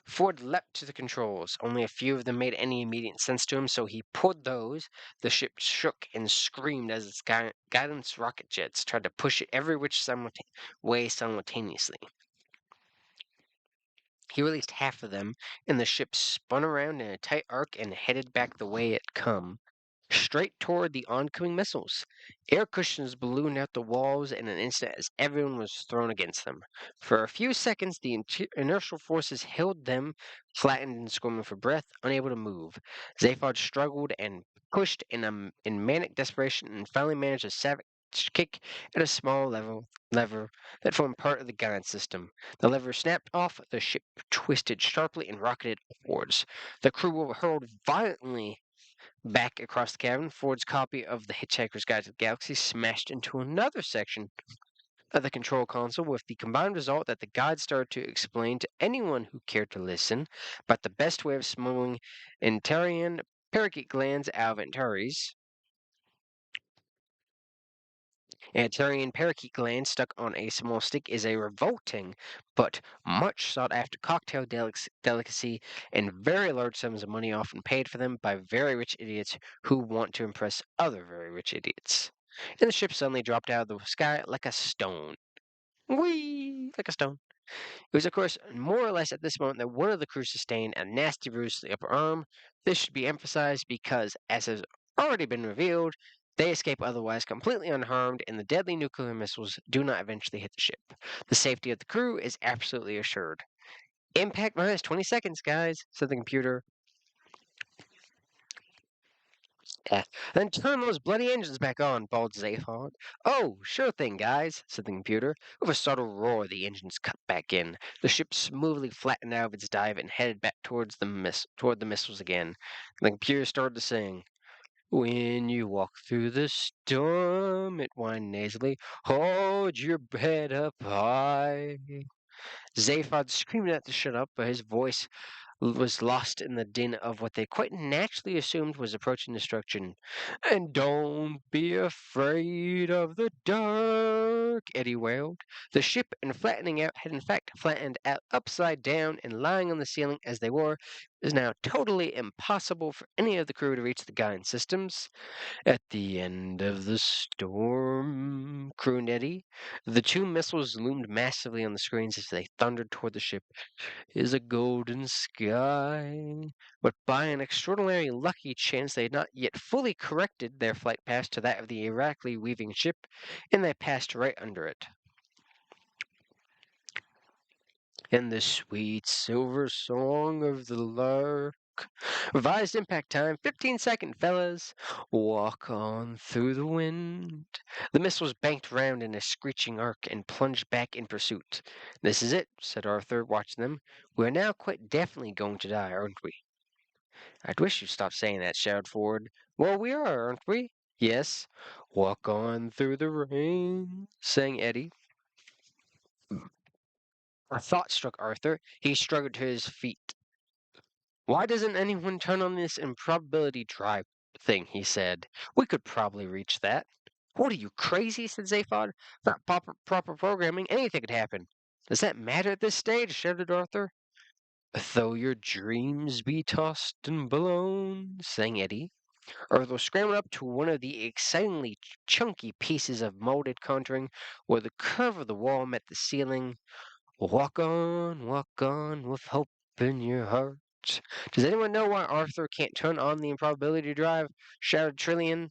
Ford leapt to the controls. Only a few of them made any immediate sense to him, so he pulled those. The ship shook and screamed as its guidance rocket jets tried to push it every which way simultaneously. He released half of them, and the ship spun around in a tight arc and headed back the way it come, straight toward the oncoming missiles. Air cushions ballooned out the walls in an instant as everyone was thrown against them. For a few seconds, the inertial forces held them, flattened and squirming for breath, unable to move. Zaphod struggled and pushed in manic desperation and finally managed a savage kick at a small lever that formed part of the guidance system. The lever snapped off, the ship twisted sharply and rocketed upwards. The crew were hurled violently back across the cavern. Ford's copy of the Hitchhiker's Guide to the Galaxy smashed into another section of the control console, with the combined result that the guide started to explain to anyone who cared to listen about the best way of smuggling Antarian parakeet glands out of Antares. Antarian parakeet gland stuck on a small stick is a revolting but much sought after cocktail delicacy, and very large sums of money often paid for them by very rich idiots who want to impress other very rich idiots. And the ship suddenly dropped out of the sky like a stone. Whee! Like a stone. It was, of course, more or less at this moment that one of the crew sustained a nasty bruise to the upper arm. This should be emphasized because, as has already been revealed, they escape otherwise completely unharmed, and the deadly nuclear missiles do not eventually hit the ship. The safety of the crew is absolutely assured. Impact minus 20 seconds, guys, said the computer. Yeah. Then turn those bloody engines back on, bawled Zaphod. Oh, sure thing, guys, said the computer. With a startled roar, the engines cut back in. The ship smoothly flattened out of its dive and headed back toward the missiles again. The computer started to sing. When you walk through the storm, it whined nasally, hold your head up high. Zaphod screamed out to shut up, but his voice was lost in the din of what they quite naturally assumed was approaching destruction. And don't be afraid of the dark, Eddie wailed. The ship, in flattening out, had in fact flattened out upside down, and lying on the ceiling as they were, it was now totally impossible for any of the crew to reach the guidance systems. At the end of the storm, crooned Eddie. The two missiles loomed massively on the screens as they thundered toward the ship. Is a golden sky. But by an extraordinary lucky chance they had not yet fully corrected their flight path to that of the erratically weaving ship, and they passed right under it. And the sweet silver song of the lark. Revised impact time, 15-second, fellas. Walk on through the wind. The missiles banked round in a screeching arc and plunged back in pursuit. This is it, said Arthur, watching them. We are now quite definitely going to die, aren't we? I'd wish you'd stop saying that, shouted Ford. Well, we are, aren't we? Yes. Walk on through the rain, sang Eddie. A thought struck Arthur. He struggled to his feet. Why doesn't anyone turn on this improbability drive thing? He said. We could probably reach that. What are you, crazy? Said Zaphod. Without proper programming, anything could happen. Does that matter at this stage? Shouted Arthur. Though your dreams be tossed and blown, sang Eddie. Arthur scrambled up to one of the excitingly chunky pieces of molded contouring where the curve of the wall met the ceiling. Walk on with hope in your heart. Does anyone know why Arthur can't turn on the improbability drive? Shouted Trillian.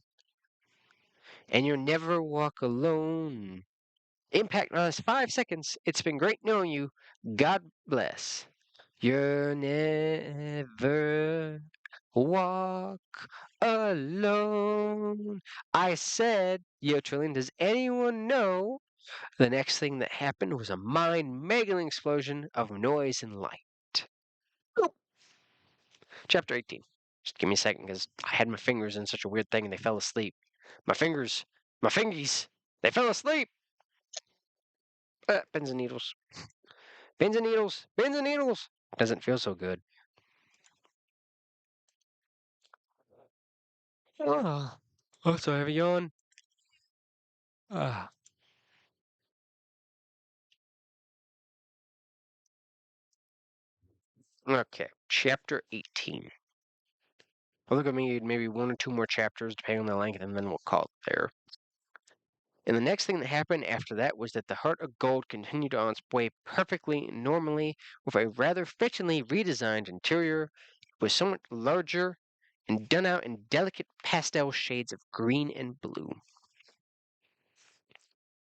And you'll never walk alone. Impact minus 5 seconds. It's been great knowing you. God bless. You're never Walk alone. I said, Yo Trillion, does anyone know? The next thing that happened was a mind-meggling explosion of noise and light. Boop. Chapter 18. Just give me a second, because I had my fingers in such a weird thing and they fell asleep. My fingers, my fingies, they fell asleep. Pins and needles. Pins and needles. Pins and needles. Doesn't feel so good. Oh, so I have a yawn. Ah. Okay, chapter 18. I'll look at me maybe one or two more chapters, depending on the length, and then we'll call it there. And the next thing that happened after that was that the Heart of Gold continued on its way perfectly normally with a rather fetchingly redesigned interior. It was somewhat larger and done out in delicate pastel shades of green and blue.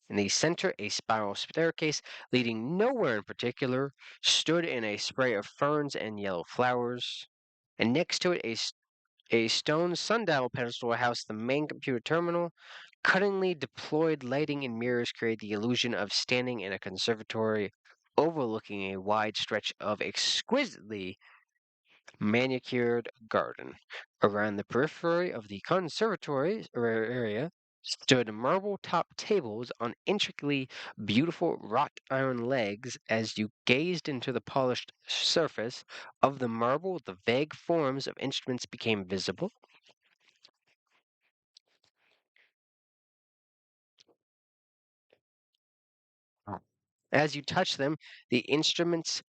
In the center, a spiral staircase leading nowhere in particular stood in a spray of ferns and yellow flowers. And next to it, a stone sundial pedestal housed the main computer terminal. Cunningly deployed lighting and mirrors create the illusion of standing in a conservatory overlooking a wide stretch of exquisitely manicured garden. Around the periphery of the conservatory area stood marble-topped tables on intricately beautiful wrought iron legs. As you gazed into the polished surface of the marble, the vague forms of instruments became visible. As you touched them, the instruments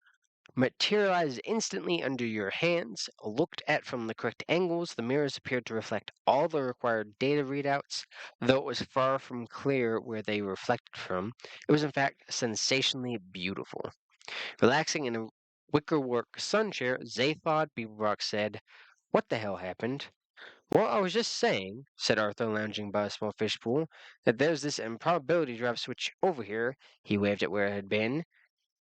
materialized instantly under your hands. Looked at from the correct angles, the mirrors appeared to reflect all the required data readouts, though it was far from clear where they reflected from. It was in fact sensationally beautiful. Relaxing in a wickerwork sun chair, Zaphod Beaverbrook said, "What the hell happened?" "Well, I was just saying," said Arthur, lounging by a small fish pool, "that there's this improbability drive switch over here." He waved at where it had been.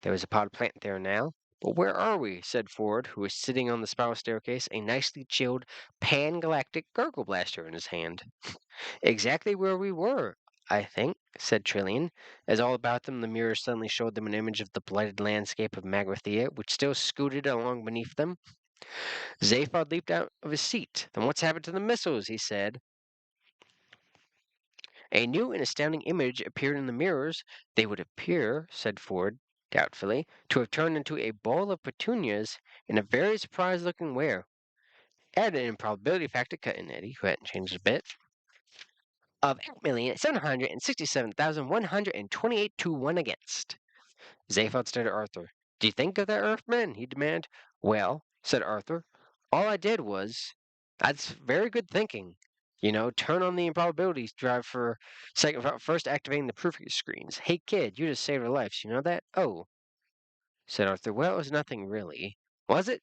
There was a potted plant there now. "But where are we?" said Ford, who was sitting on the spiral staircase, a nicely chilled pan-galactic gurgle blaster in his hand. "Exactly where we were, I think," said Trillian, as all about them the mirrors suddenly showed them an image of the blighted landscape of Magrathea, which still scooted along beneath them. Zaphod leaped out of his seat. "Then what's happened to the missiles?" he said. "A new and astounding image appeared in the mirrors. They would appear," said Ford, doubtfully, "to have turned into a bowl of petunias in a very surprised-looking way." "Add an improbability factor," cut in Eddie, who hadn't changed a bit, "of 8,767,128 to 1 against." Zaphod stared at Arthur. "Do you think of that, Earthman?" he demanded. "Well," said Arthur, "all I did was—" "That's very good thinking. Turn on the improbability drive for first activating the proofing screens. Hey, kid, you just saved our lives. You know that?" "Oh," said Arthur. "Well, it was nothing really." "Was it?"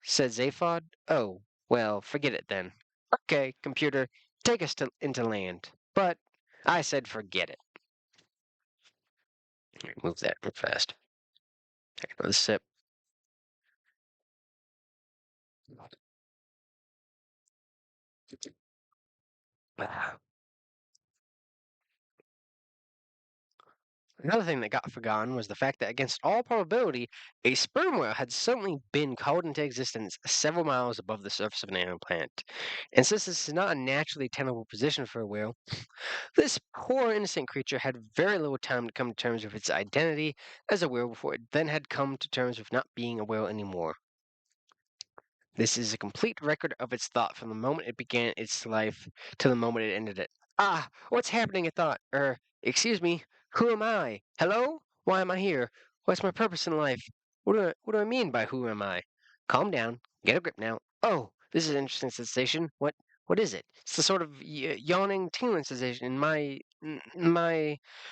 said Zaphod. "Oh, well, forget it then." "Okay, computer, take us into land." "But—" "I said forget it." Move that real fast. Take another sip. Another thing that got forgotten was the fact that, against all probability, a sperm whale had suddenly been called into existence several miles above the surface of an alien planet. And since this is not a naturally tenable position for a whale, this poor innocent creature had very little time to come to terms with its identity as a whale before it then had come to terms with not being a whale anymore. This is a complete record of its thought from the moment it began its life to the moment it ended it. "Ah, what's happening?" it thought. Excuse me, who am I? Hello? Why am I here? What's my purpose in life? What do I mean by who am I? Calm down. Get a grip now. Oh, this is an interesting sensation. What is it? It's the sort of yawning, tingling sensation in my.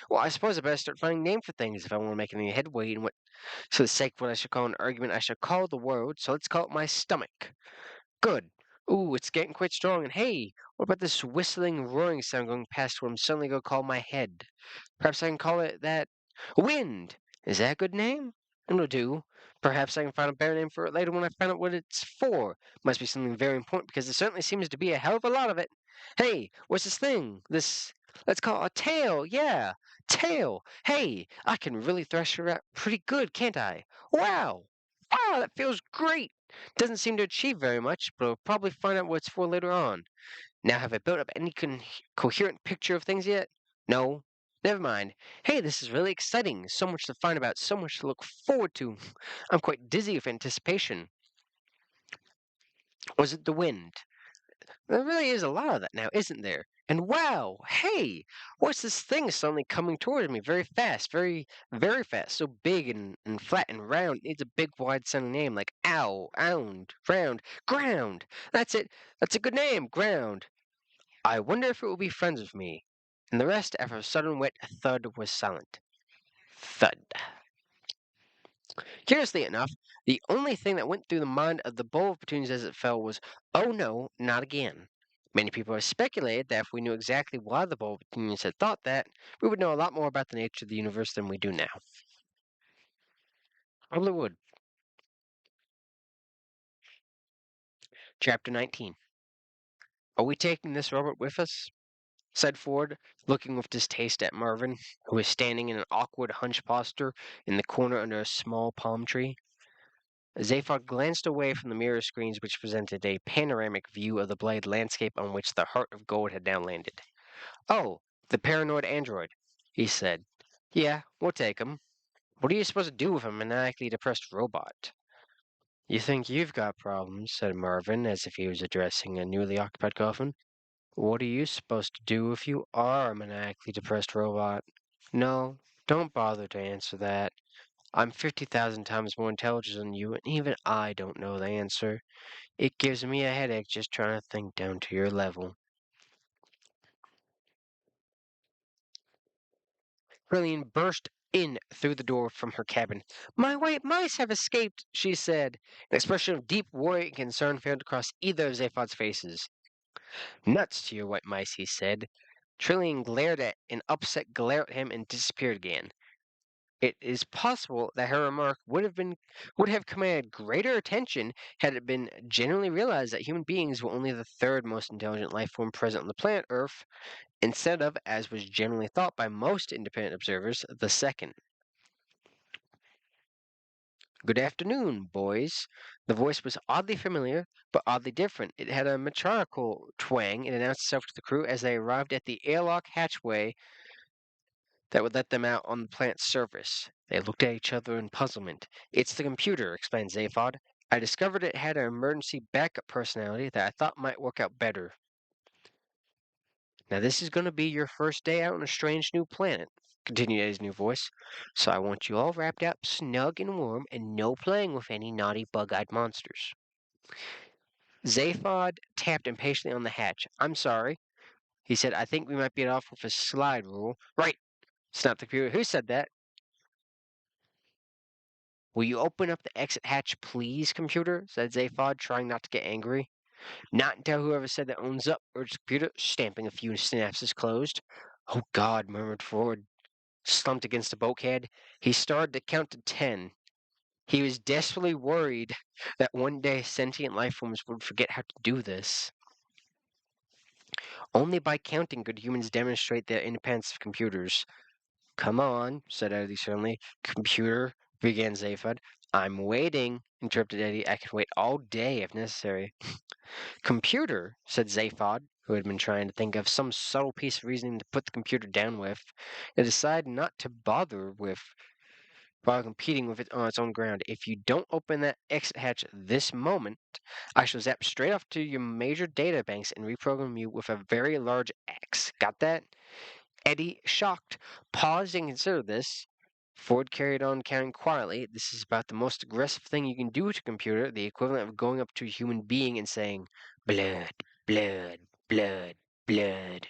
Well, I suppose I better start finding names for things if I want to make any headway in what, for the sake of what I should call an argument, I shall call the world. So let's call it my stomach. Good. Ooh, it's getting quite strong. And hey, what about this whistling, roaring sound going past what I'm suddenly going to call my head? Perhaps I can call it that. Wind! Is that a good name? It'll do. Perhaps I can find a better name for it later when I find out what it's for. Must be something very important because there certainly seems to be a hell of a lot of it. Hey, what's this thing? Let's call it a tail. Yeah, tail. Hey, I can really thrash her out pretty good, can't I? Wow. Wow, that feels great. Doesn't seem to achieve very much, but I'll probably find out what it's for later on. Now, have I built up any coherent picture of things yet? No? Never mind. Hey, this is really exciting. So much to find about, so much to look forward to. I'm quite dizzy with anticipation. Was it the wind? There really is a lot of that now, isn't there? And wow, hey, what's this thing suddenly coming towards me very fast, very fast, so big and flat and round, it needs a big wide sounding name like ow, ound, round, ground. That's it, that's a good name, ground. I wonder if it will be friends with me. And the rest, after a sudden wet thud, was silent. Thud. Curiously enough, the only thing that went through the mind of the bowl of petunias as it fell was, oh no, not again. Many people have speculated that if we knew exactly why the bowl of petunias had thought that, we would know a lot more about the nature of the universe than we do now. Probably would. Chapter 19. Are we taking this robot with us? Said Ford, looking with distaste at Marvin, who was standing in an awkward hunch posture in the corner under a small palm tree. Zaphod glanced away from the mirror screens which presented a panoramic view of the blade landscape on which the heart of gold had now landed. Oh, the paranoid android, he said. Yeah, we'll take him. What are you supposed to do with a maniacally depressed robot? You think you've got problems, said Marvin, as if he was addressing a newly occupied coffin. What are you supposed to do if you are a maniacally depressed robot? No, don't bother to answer that. I'm 50,000 times more intelligent than you, and even I don't know the answer. It gives me a headache just trying to think down to your level. Brillian burst in through the door from her cabin. My white mice have escaped, she said. An expression of deep worry and concern failed across either of Zaphod's faces. Nuts to your white mice, he said. Trillian glared at an upset glare at him and disappeared again. It is possible that her remark would have commanded greater attention had it been generally realized that human beings were only the third most intelligent life form present on the planet Earth, instead of, as was generally thought by most independent observers, the second. Good afternoon, boys. The voice was oddly familiar, but oddly different. It had a matriarchal twang and announced itself to the crew as they arrived at the airlock hatchway that would let them out on the planet's surface. They looked at each other in puzzlement. It's the computer, explained Zaphod. I discovered it had an emergency backup personality that I thought might work out better. Now, this is going to be your first day out on a strange new planet, continued Eddie's new voice. So I want you all wrapped up snug and warm and no playing with any naughty bug-eyed monsters. Zaphod tapped impatiently on the hatch. I'm sorry, he said. I think we might be off with a slide rule. Right, snapped the computer. Who said that? Will you open up the exit hatch, please, computer? Said Zaphod, trying not to get angry. Not until whoever said that owns up, urged the computer, stamping a few synapses closed. Oh, God, murmured Ford, slumped against the bulkhead. He started to count to 10. He was desperately worried that one day sentient life forms would forget how to do this. Only by counting could humans demonstrate their independence of computers. Come on, said Eddie sternly. Computer, began Zaphod. I'm waiting, interrupted Eddie. I can wait all day if necessary. Computer, said Zaphod, who had been trying to think of some subtle piece of reasoning to put the computer down with, and decided not to bother with while competing with it on its own ground. If you don't open that exit hatch this moment, I shall zap straight off to your major data banks and reprogram you with a very large axe. Got that? Eddie, shocked, paused and considered this. Ford carried on counting quietly. This is about the most aggressive thing you can do to a computer, the equivalent of going up to a human being and saying, blood, blood, blood, blood.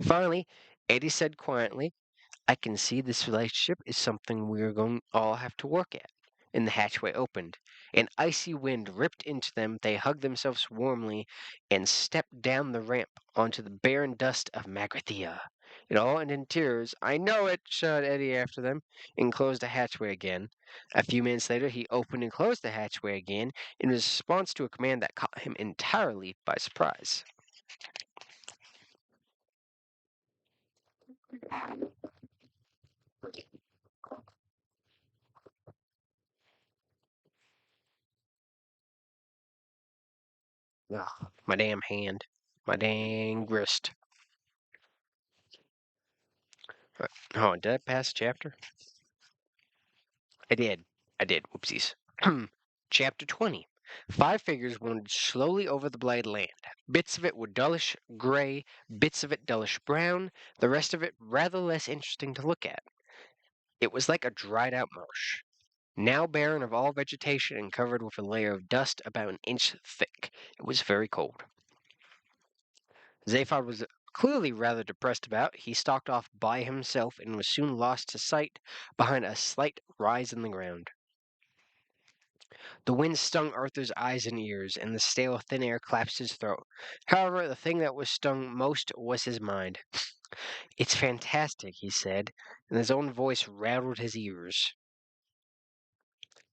Finally, Eddie said quietly, I can see this relationship is something we are going to all have to work at. And the hatchway opened. An icy wind ripped into them. They hugged themselves warmly and stepped down the ramp onto the barren dust of Magrathea. It all ended in tears. I know it, shouted Eddie after them, and closed the hatchway again. A few minutes later, he opened and closed the hatchway again in response to a command that caught him entirely by surprise. Ugh, my damn hand. My dang wrist. Oh, did I pass a chapter? I did. I did. Whoopsies. Chapter 20. Five figures wandered slowly over the blighted land. Bits of it were dullish gray, bits of it dullish brown, the rest of it rather less interesting to look at. It was like a dried out marsh, now barren of all vegetation and covered with a layer of dust about an inch thick. It was very cold. Zaphod was clearly rather depressed about. He stalked off by himself and was soon lost to sight behind a slight rise in the ground. The wind stung Arthur's eyes and ears, and the stale thin air collapsed his throat. However, the thing that was stung most was his mind. It's fantastic, he said, and his own voice rattled his ears.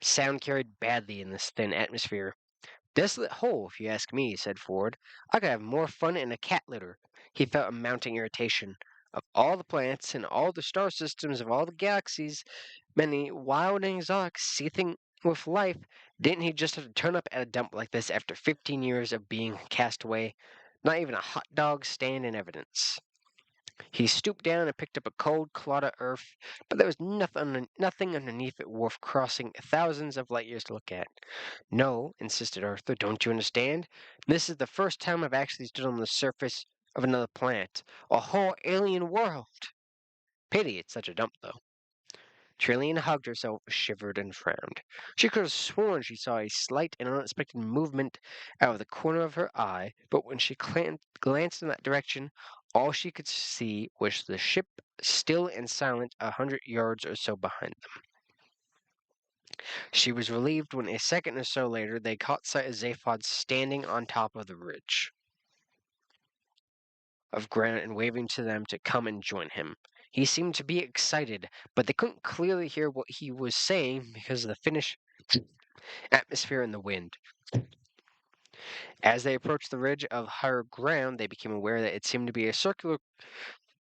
Sound carried badly in this thin atmosphere. Desolate hole, if you ask me, said Ford. I could have more fun in a cat litter. He felt a mounting irritation. Of all the planets and all the star systems of all the galaxies, many wild and exotic, seething with life, didn't he just have to turn up at a dump like this after 15 years of being cast away? Not even a hot dog stand in evidence. He stooped down and picked up a cold clod of earth, but there was nothing underneath it worth crossing thousands of light years to look at. No, insisted Arthur, don't you understand? This is the first time I've actually stood on the surface of another planet, a whole alien world. Pity it's such a dump, though. Trillian hugged herself, shivered, and frowned. She could have sworn she saw a slight and unexpected movement out of the corner of her eye, but when she glanced in that direction, all she could see was the ship still and silent 100 yards or so behind them. She was relieved when a second or so later they caught sight of Zaphod standing on top of the ridge of ground and waving to them to come and join him. He seemed to be excited, but they couldn't clearly hear what he was saying because of the Finnish atmosphere and the wind. As they approached the ridge of higher ground, they became aware that it seemed to be circular,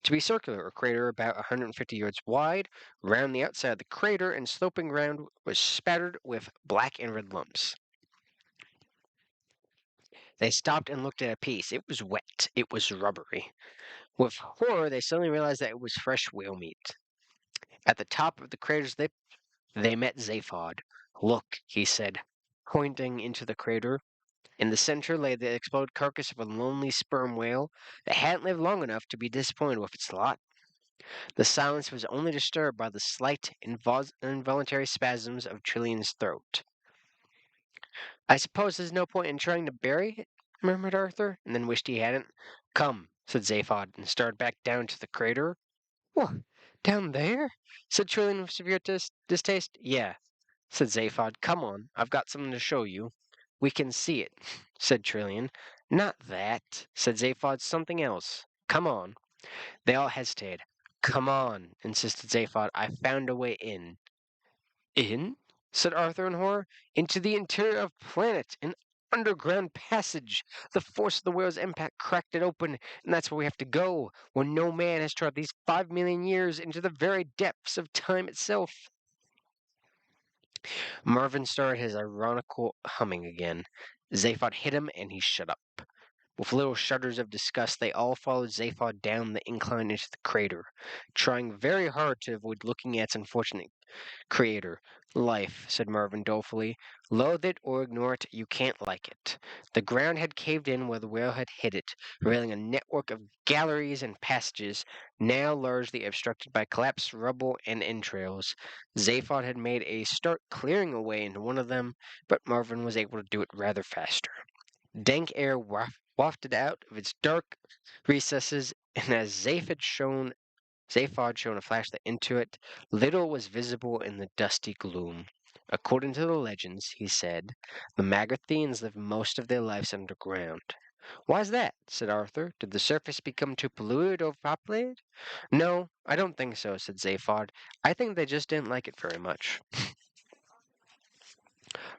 a crater about 150 yards wide. Round the outside of the crater and sloping ground was spattered with black and red lumps. They stopped and looked at a piece. It was wet. It was rubbery. With horror, they suddenly realized that it was fresh whale meat. At the top of the crater's lip, they met Zaphod. Look, he said, pointing into the crater. In the center lay the exploded carcass of a lonely sperm whale that hadn't lived long enough to be disappointed with its lot. The silence was only disturbed by the slight, involuntary spasms of Trillian's throat. I suppose there's no point in trying to bury it, murmured Arthur, and then wished he hadn't. Come, said Zaphod, and started back down to the crater. What, down there? Said Trillian with severe distaste. Yeah, said Zaphod. Come on, I've got something to show you. We can see it, said Trillian. Not that, said Zaphod. Something else. Come on. They all hesitated. Come on, insisted Zaphod. I found a way in. In? Said Arthur in horror. Into the interior of planet, an underground passage. The force of the whale's impact cracked it open, and that's where we have to go, where no man has trod these 5 million years into the very depths of time itself. Marvin started his ironical humming again. Zaphod hit him, and he shut up. With little shudders of disgust, they all followed Zaphod down the incline into the crater, trying very hard to avoid looking at its unfortunate creator. Life, said Marvin dolefully. Loathe it or ignore it, you can't like it. The ground had caved in where the whale had hit it, revealing a network of galleries and passages, now largely obstructed by collapsed rubble and entrails. Zaphod had made a start clearing a way into one of them, but Marvin was able to do it rather faster. Dank air wafted out of its dark recesses, and as Zaphod shone a flashlight into it, little was visible in the dusty gloom. According to the legends, he said, the Magratheans lived most of their lives underground. Why's that? Said Arthur. Did the surface become too polluted or overpopulated? No, I don't think so, said Zaphod. I think they just didn't like it very much.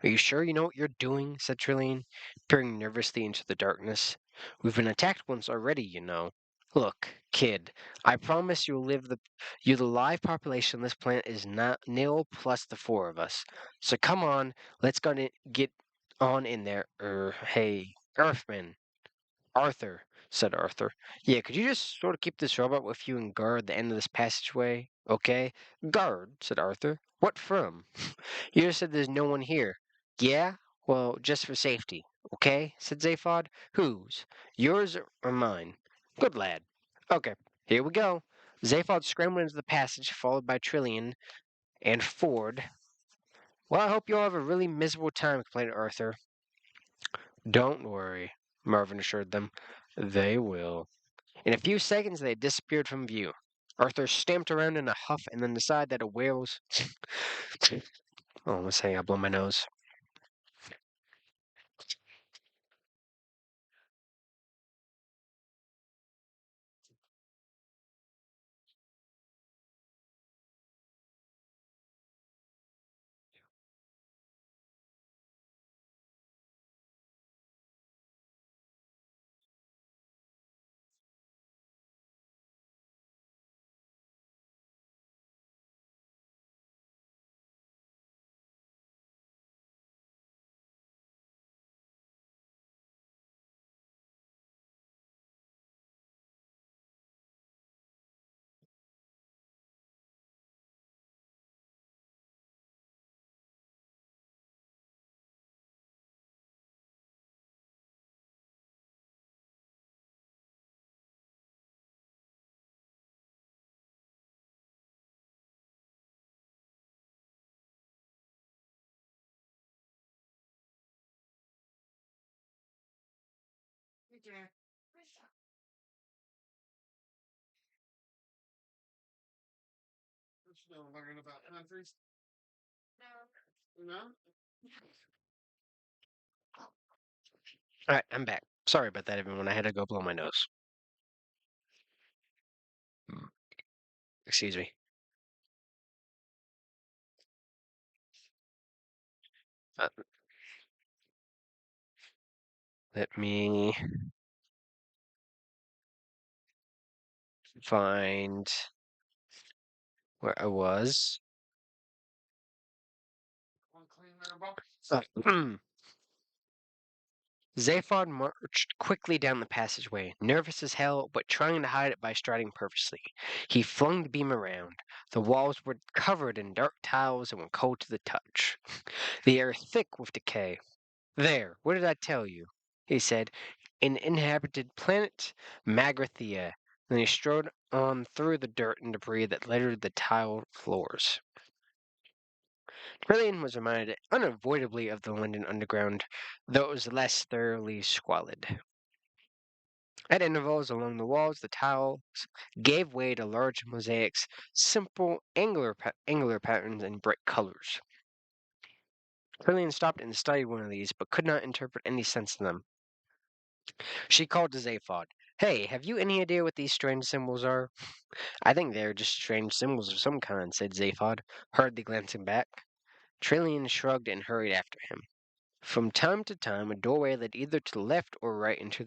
Are you sure you know what you're doing? Said Trillian, peering nervously into the darkness. We've been attacked once already, you know. Look, kid, I promise you're the live population on this planet is not nil plus the four of us. So come on, let's get on in there. Hey, Earthman. Arthur, said Arthur. Yeah, could you just sort of keep this robot with you and guard the end of this passageway? Okay? Guard, said Arthur. What from? You just said there's no one here. Yeah? Well, just for safety. Okay? said Zaphod. Whose? Yours or mine? Good lad. Okay, here we go. Zaphod scrambled into the passage, followed by Trillian and Ford. Well, I hope you all have a really miserable time, complained Arthur. Don't worry, Marvin assured them. They will. In a few seconds, they had disappeared from view. Arthur stamped around in a huff and then decided that a whale's. Oh, let's say I blow my nose. All right, I'm back. Sorry about that, everyone. I had to go blow my nose. Excuse me. Uh, let me find where I was. Uh, Zaphod marched quickly down the passageway, nervous as hell, but trying to hide it by striding purposely. He flung the beam around. The walls were covered in dark tiles and were cold to the touch. The air thick with decay. There, what did I tell you? He said. An inhabited planet, Magrathea. Then he strode on through the dirt and debris that littered the tiled floors. Trillian was reminded unavoidably of the London Underground, though it was less thoroughly squalid. At intervals along the walls, the tiles gave way to large mosaics, simple angular patterns, and bright colors. Trillian stopped and studied one of these, but could not interpret any sense in them. She called to Zaphod. Hey, have you any idea what these strange symbols are? I think they are just strange symbols of some kind, said Zaphod, hurriedly glancing back. Trillian shrugged and hurried after him. From time to time, a doorway led either to the left or right into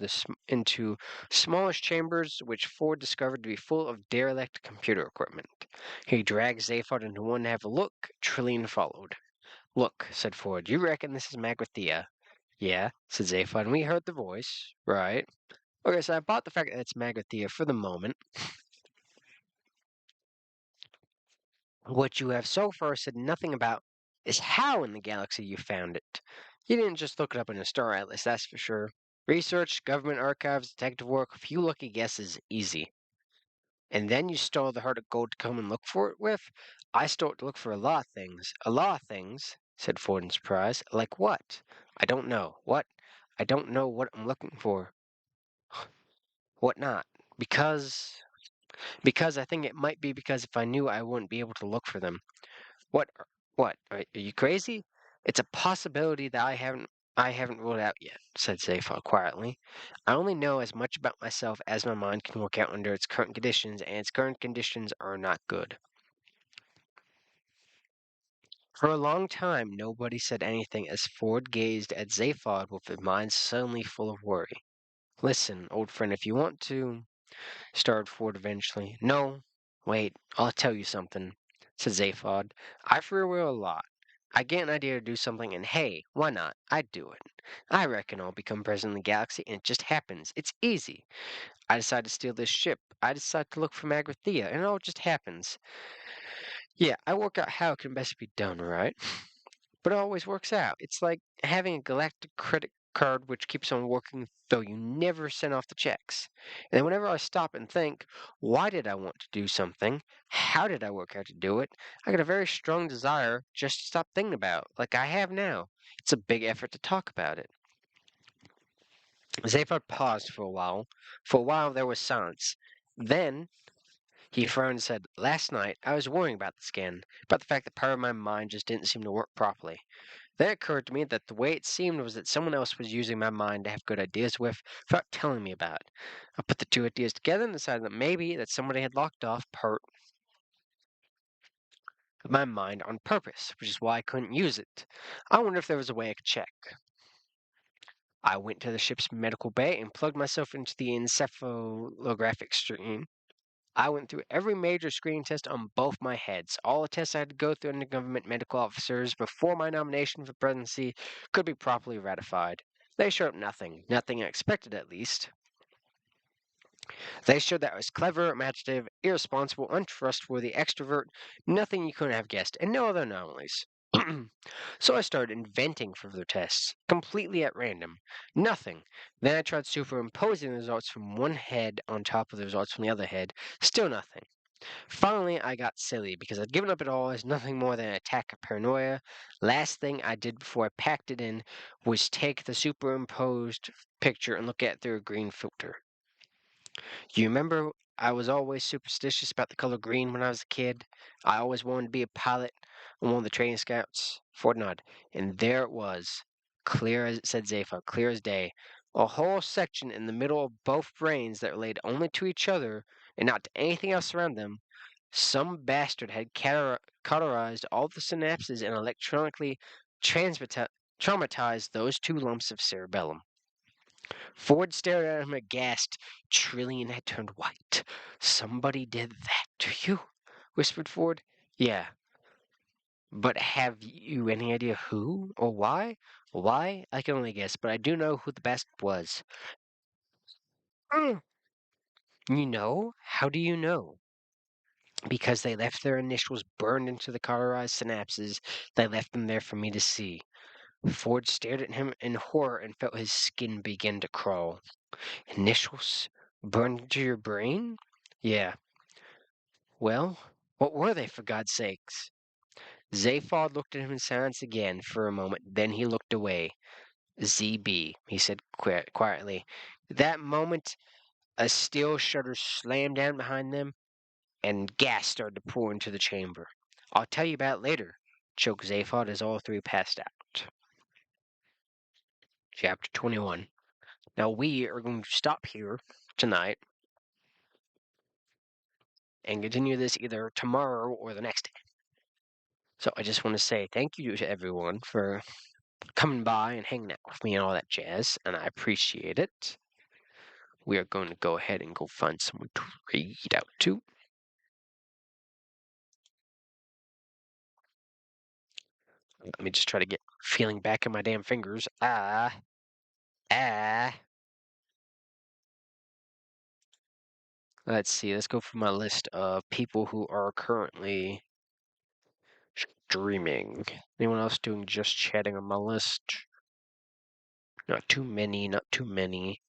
smallish chambers, which Ford discovered to be full of derelict computer equipment. He dragged Zaphod into one to have a look. Trillian followed. Look, said Ford, you reckon this is Magrathea? Yeah, said Zaphod, and we heard the voice. Right. Okay, so I bought the fact that it's Magrathea for the moment. What you have so far said nothing about is how in the galaxy you found it. You didn't just look it up in a star atlas, that's for sure. Research, government archives, detective work, a few lucky guesses, easy. And then you stole the heart of gold to come and look for it with? I stole it to look for a lot of things. A lot of things, said Ford in surprise. Like what? I don't know. What? I don't know what I'm looking for. What not? Because I think it might be because if I knew I wouldn't be able to look for them. What? What? Are you crazy? It's a possibility that I haven't I haven't ruled out yet, said Zaphod quietly. I only know as much about myself as my mind can work out under its current conditions, and its current conditions are not good. For a long time, nobody said anything as Ford gazed at Zaphod with his mind suddenly full of worry. Listen, old friend, if you want to, started Ford eventually. No, wait, I'll tell you something, said Zaphod. I free will a lot. I get an idea to do something, and hey, why not? I'd do it. I reckon I'll become president of the galaxy, and it just happens. It's easy. I decide to steal this ship. I decide to look for Magrathea, and it all just happens. Yeah, I work out how it can best be done, right? But it always works out. It's like having a galactic credit card which keeps on working though you never send off the checks. And then whenever I stop and think, why did I want to do something? How did I work out to do it? I get a very strong desire just to stop thinking about, like I have now. It's a big effort to talk about it. Zaphod paused for a while. For a while there was silence. Then he frowned and said, last night I was worrying about the scan, about the fact that part of my mind just didn't seem to work properly. Then it occurred to me that the way it seemed was that someone else was using my mind to have good ideas with without telling me about it. I put the two ideas together and decided that maybe that somebody had locked off part of my mind on purpose, which is why I couldn't use it. I wonder if there was a way I could check. I went to the ship's medical bay and plugged myself into the encephalographic screen. I went through every major screening test on both my heads. All the tests I had to go through under government medical officers before my nomination for presidency could be properly ratified. They showed nothing, nothing expected at least. They showed that I was clever, imaginative, irresponsible, untrustworthy, extrovert, nothing you couldn't have guessed, and no other anomalies. So I started inventing further tests, completely at random. Nothing. Then I tried superimposing the results from one head on top of the results from the other head. Still nothing. Finally, I got silly because I'd given up it all as nothing more than an attack of paranoia. Last thing I did before I packed it in was take the superimposed picture and look at it through a green filter. You remember I was always superstitious about the color green when I was a kid? I always wanted to be a pilot on one of the training scouts. Ford nodded. And there it was, clear as it said Zephyr, clear as day. A whole section in the middle of both brains that related only to each other and not to anything else around them. Some bastard had cauterized all the synapses and electronically traumatized those two lumps of cerebellum. Ford stared at him aghast. Trillian had turned white. Somebody did that to you? Whispered Ford. Yeah. But have you any idea who or why? Why? I can only guess, but I do know who the bastard was. Mm. You know? How do you know? Because they left their initials burned into the cauterized synapses. They left them there for me to see. Ford stared at him in horror and felt his skin begin to crawl. Initials burned into your brain? Yeah. Well, what were they, for God's sakes? Zaphod looked at him in silence again for a moment, then he looked away. ZB, he said quietly. That moment, a steel shutter slammed down behind them, and gas started to pour into the chamber. I'll tell you about it later, choked Zaphod as all three passed out. Chapter 21. Now we are going to stop here tonight and continue this either tomorrow or the next day. So I just want to say thank you to everyone for coming by and hanging out with me and all that jazz, and I appreciate it. We are going to go ahead and go find someone to read out to. Let me just try to get feeling back in my damn fingers. Ah. Let's see. Let's go through my list of people who are currently streaming. Anyone else doing just chatting on my list? Not too many, not too many.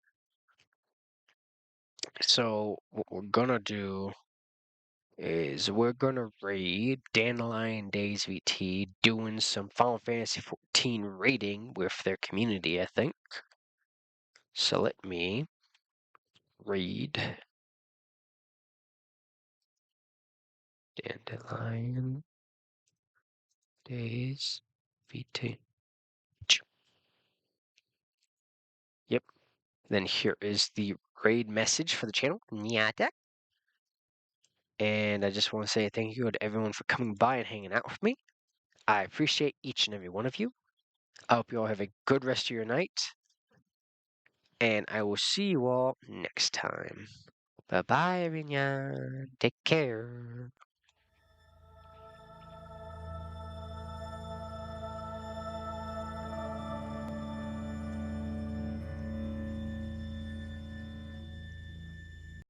So, what we're gonna do is we're gonna read Dandelion Days VT doing some Final Fantasy XIV raiding with their community, I think. So let me read Dandelion Days VT. Then here is the raid message for the channel. Nyata. And I just want to say thank you to everyone for coming by and hanging out with me. I appreciate each and every one of you. I hope you all have a good rest of your night. And I will see you all next time. Bye bye, everyone. Take care.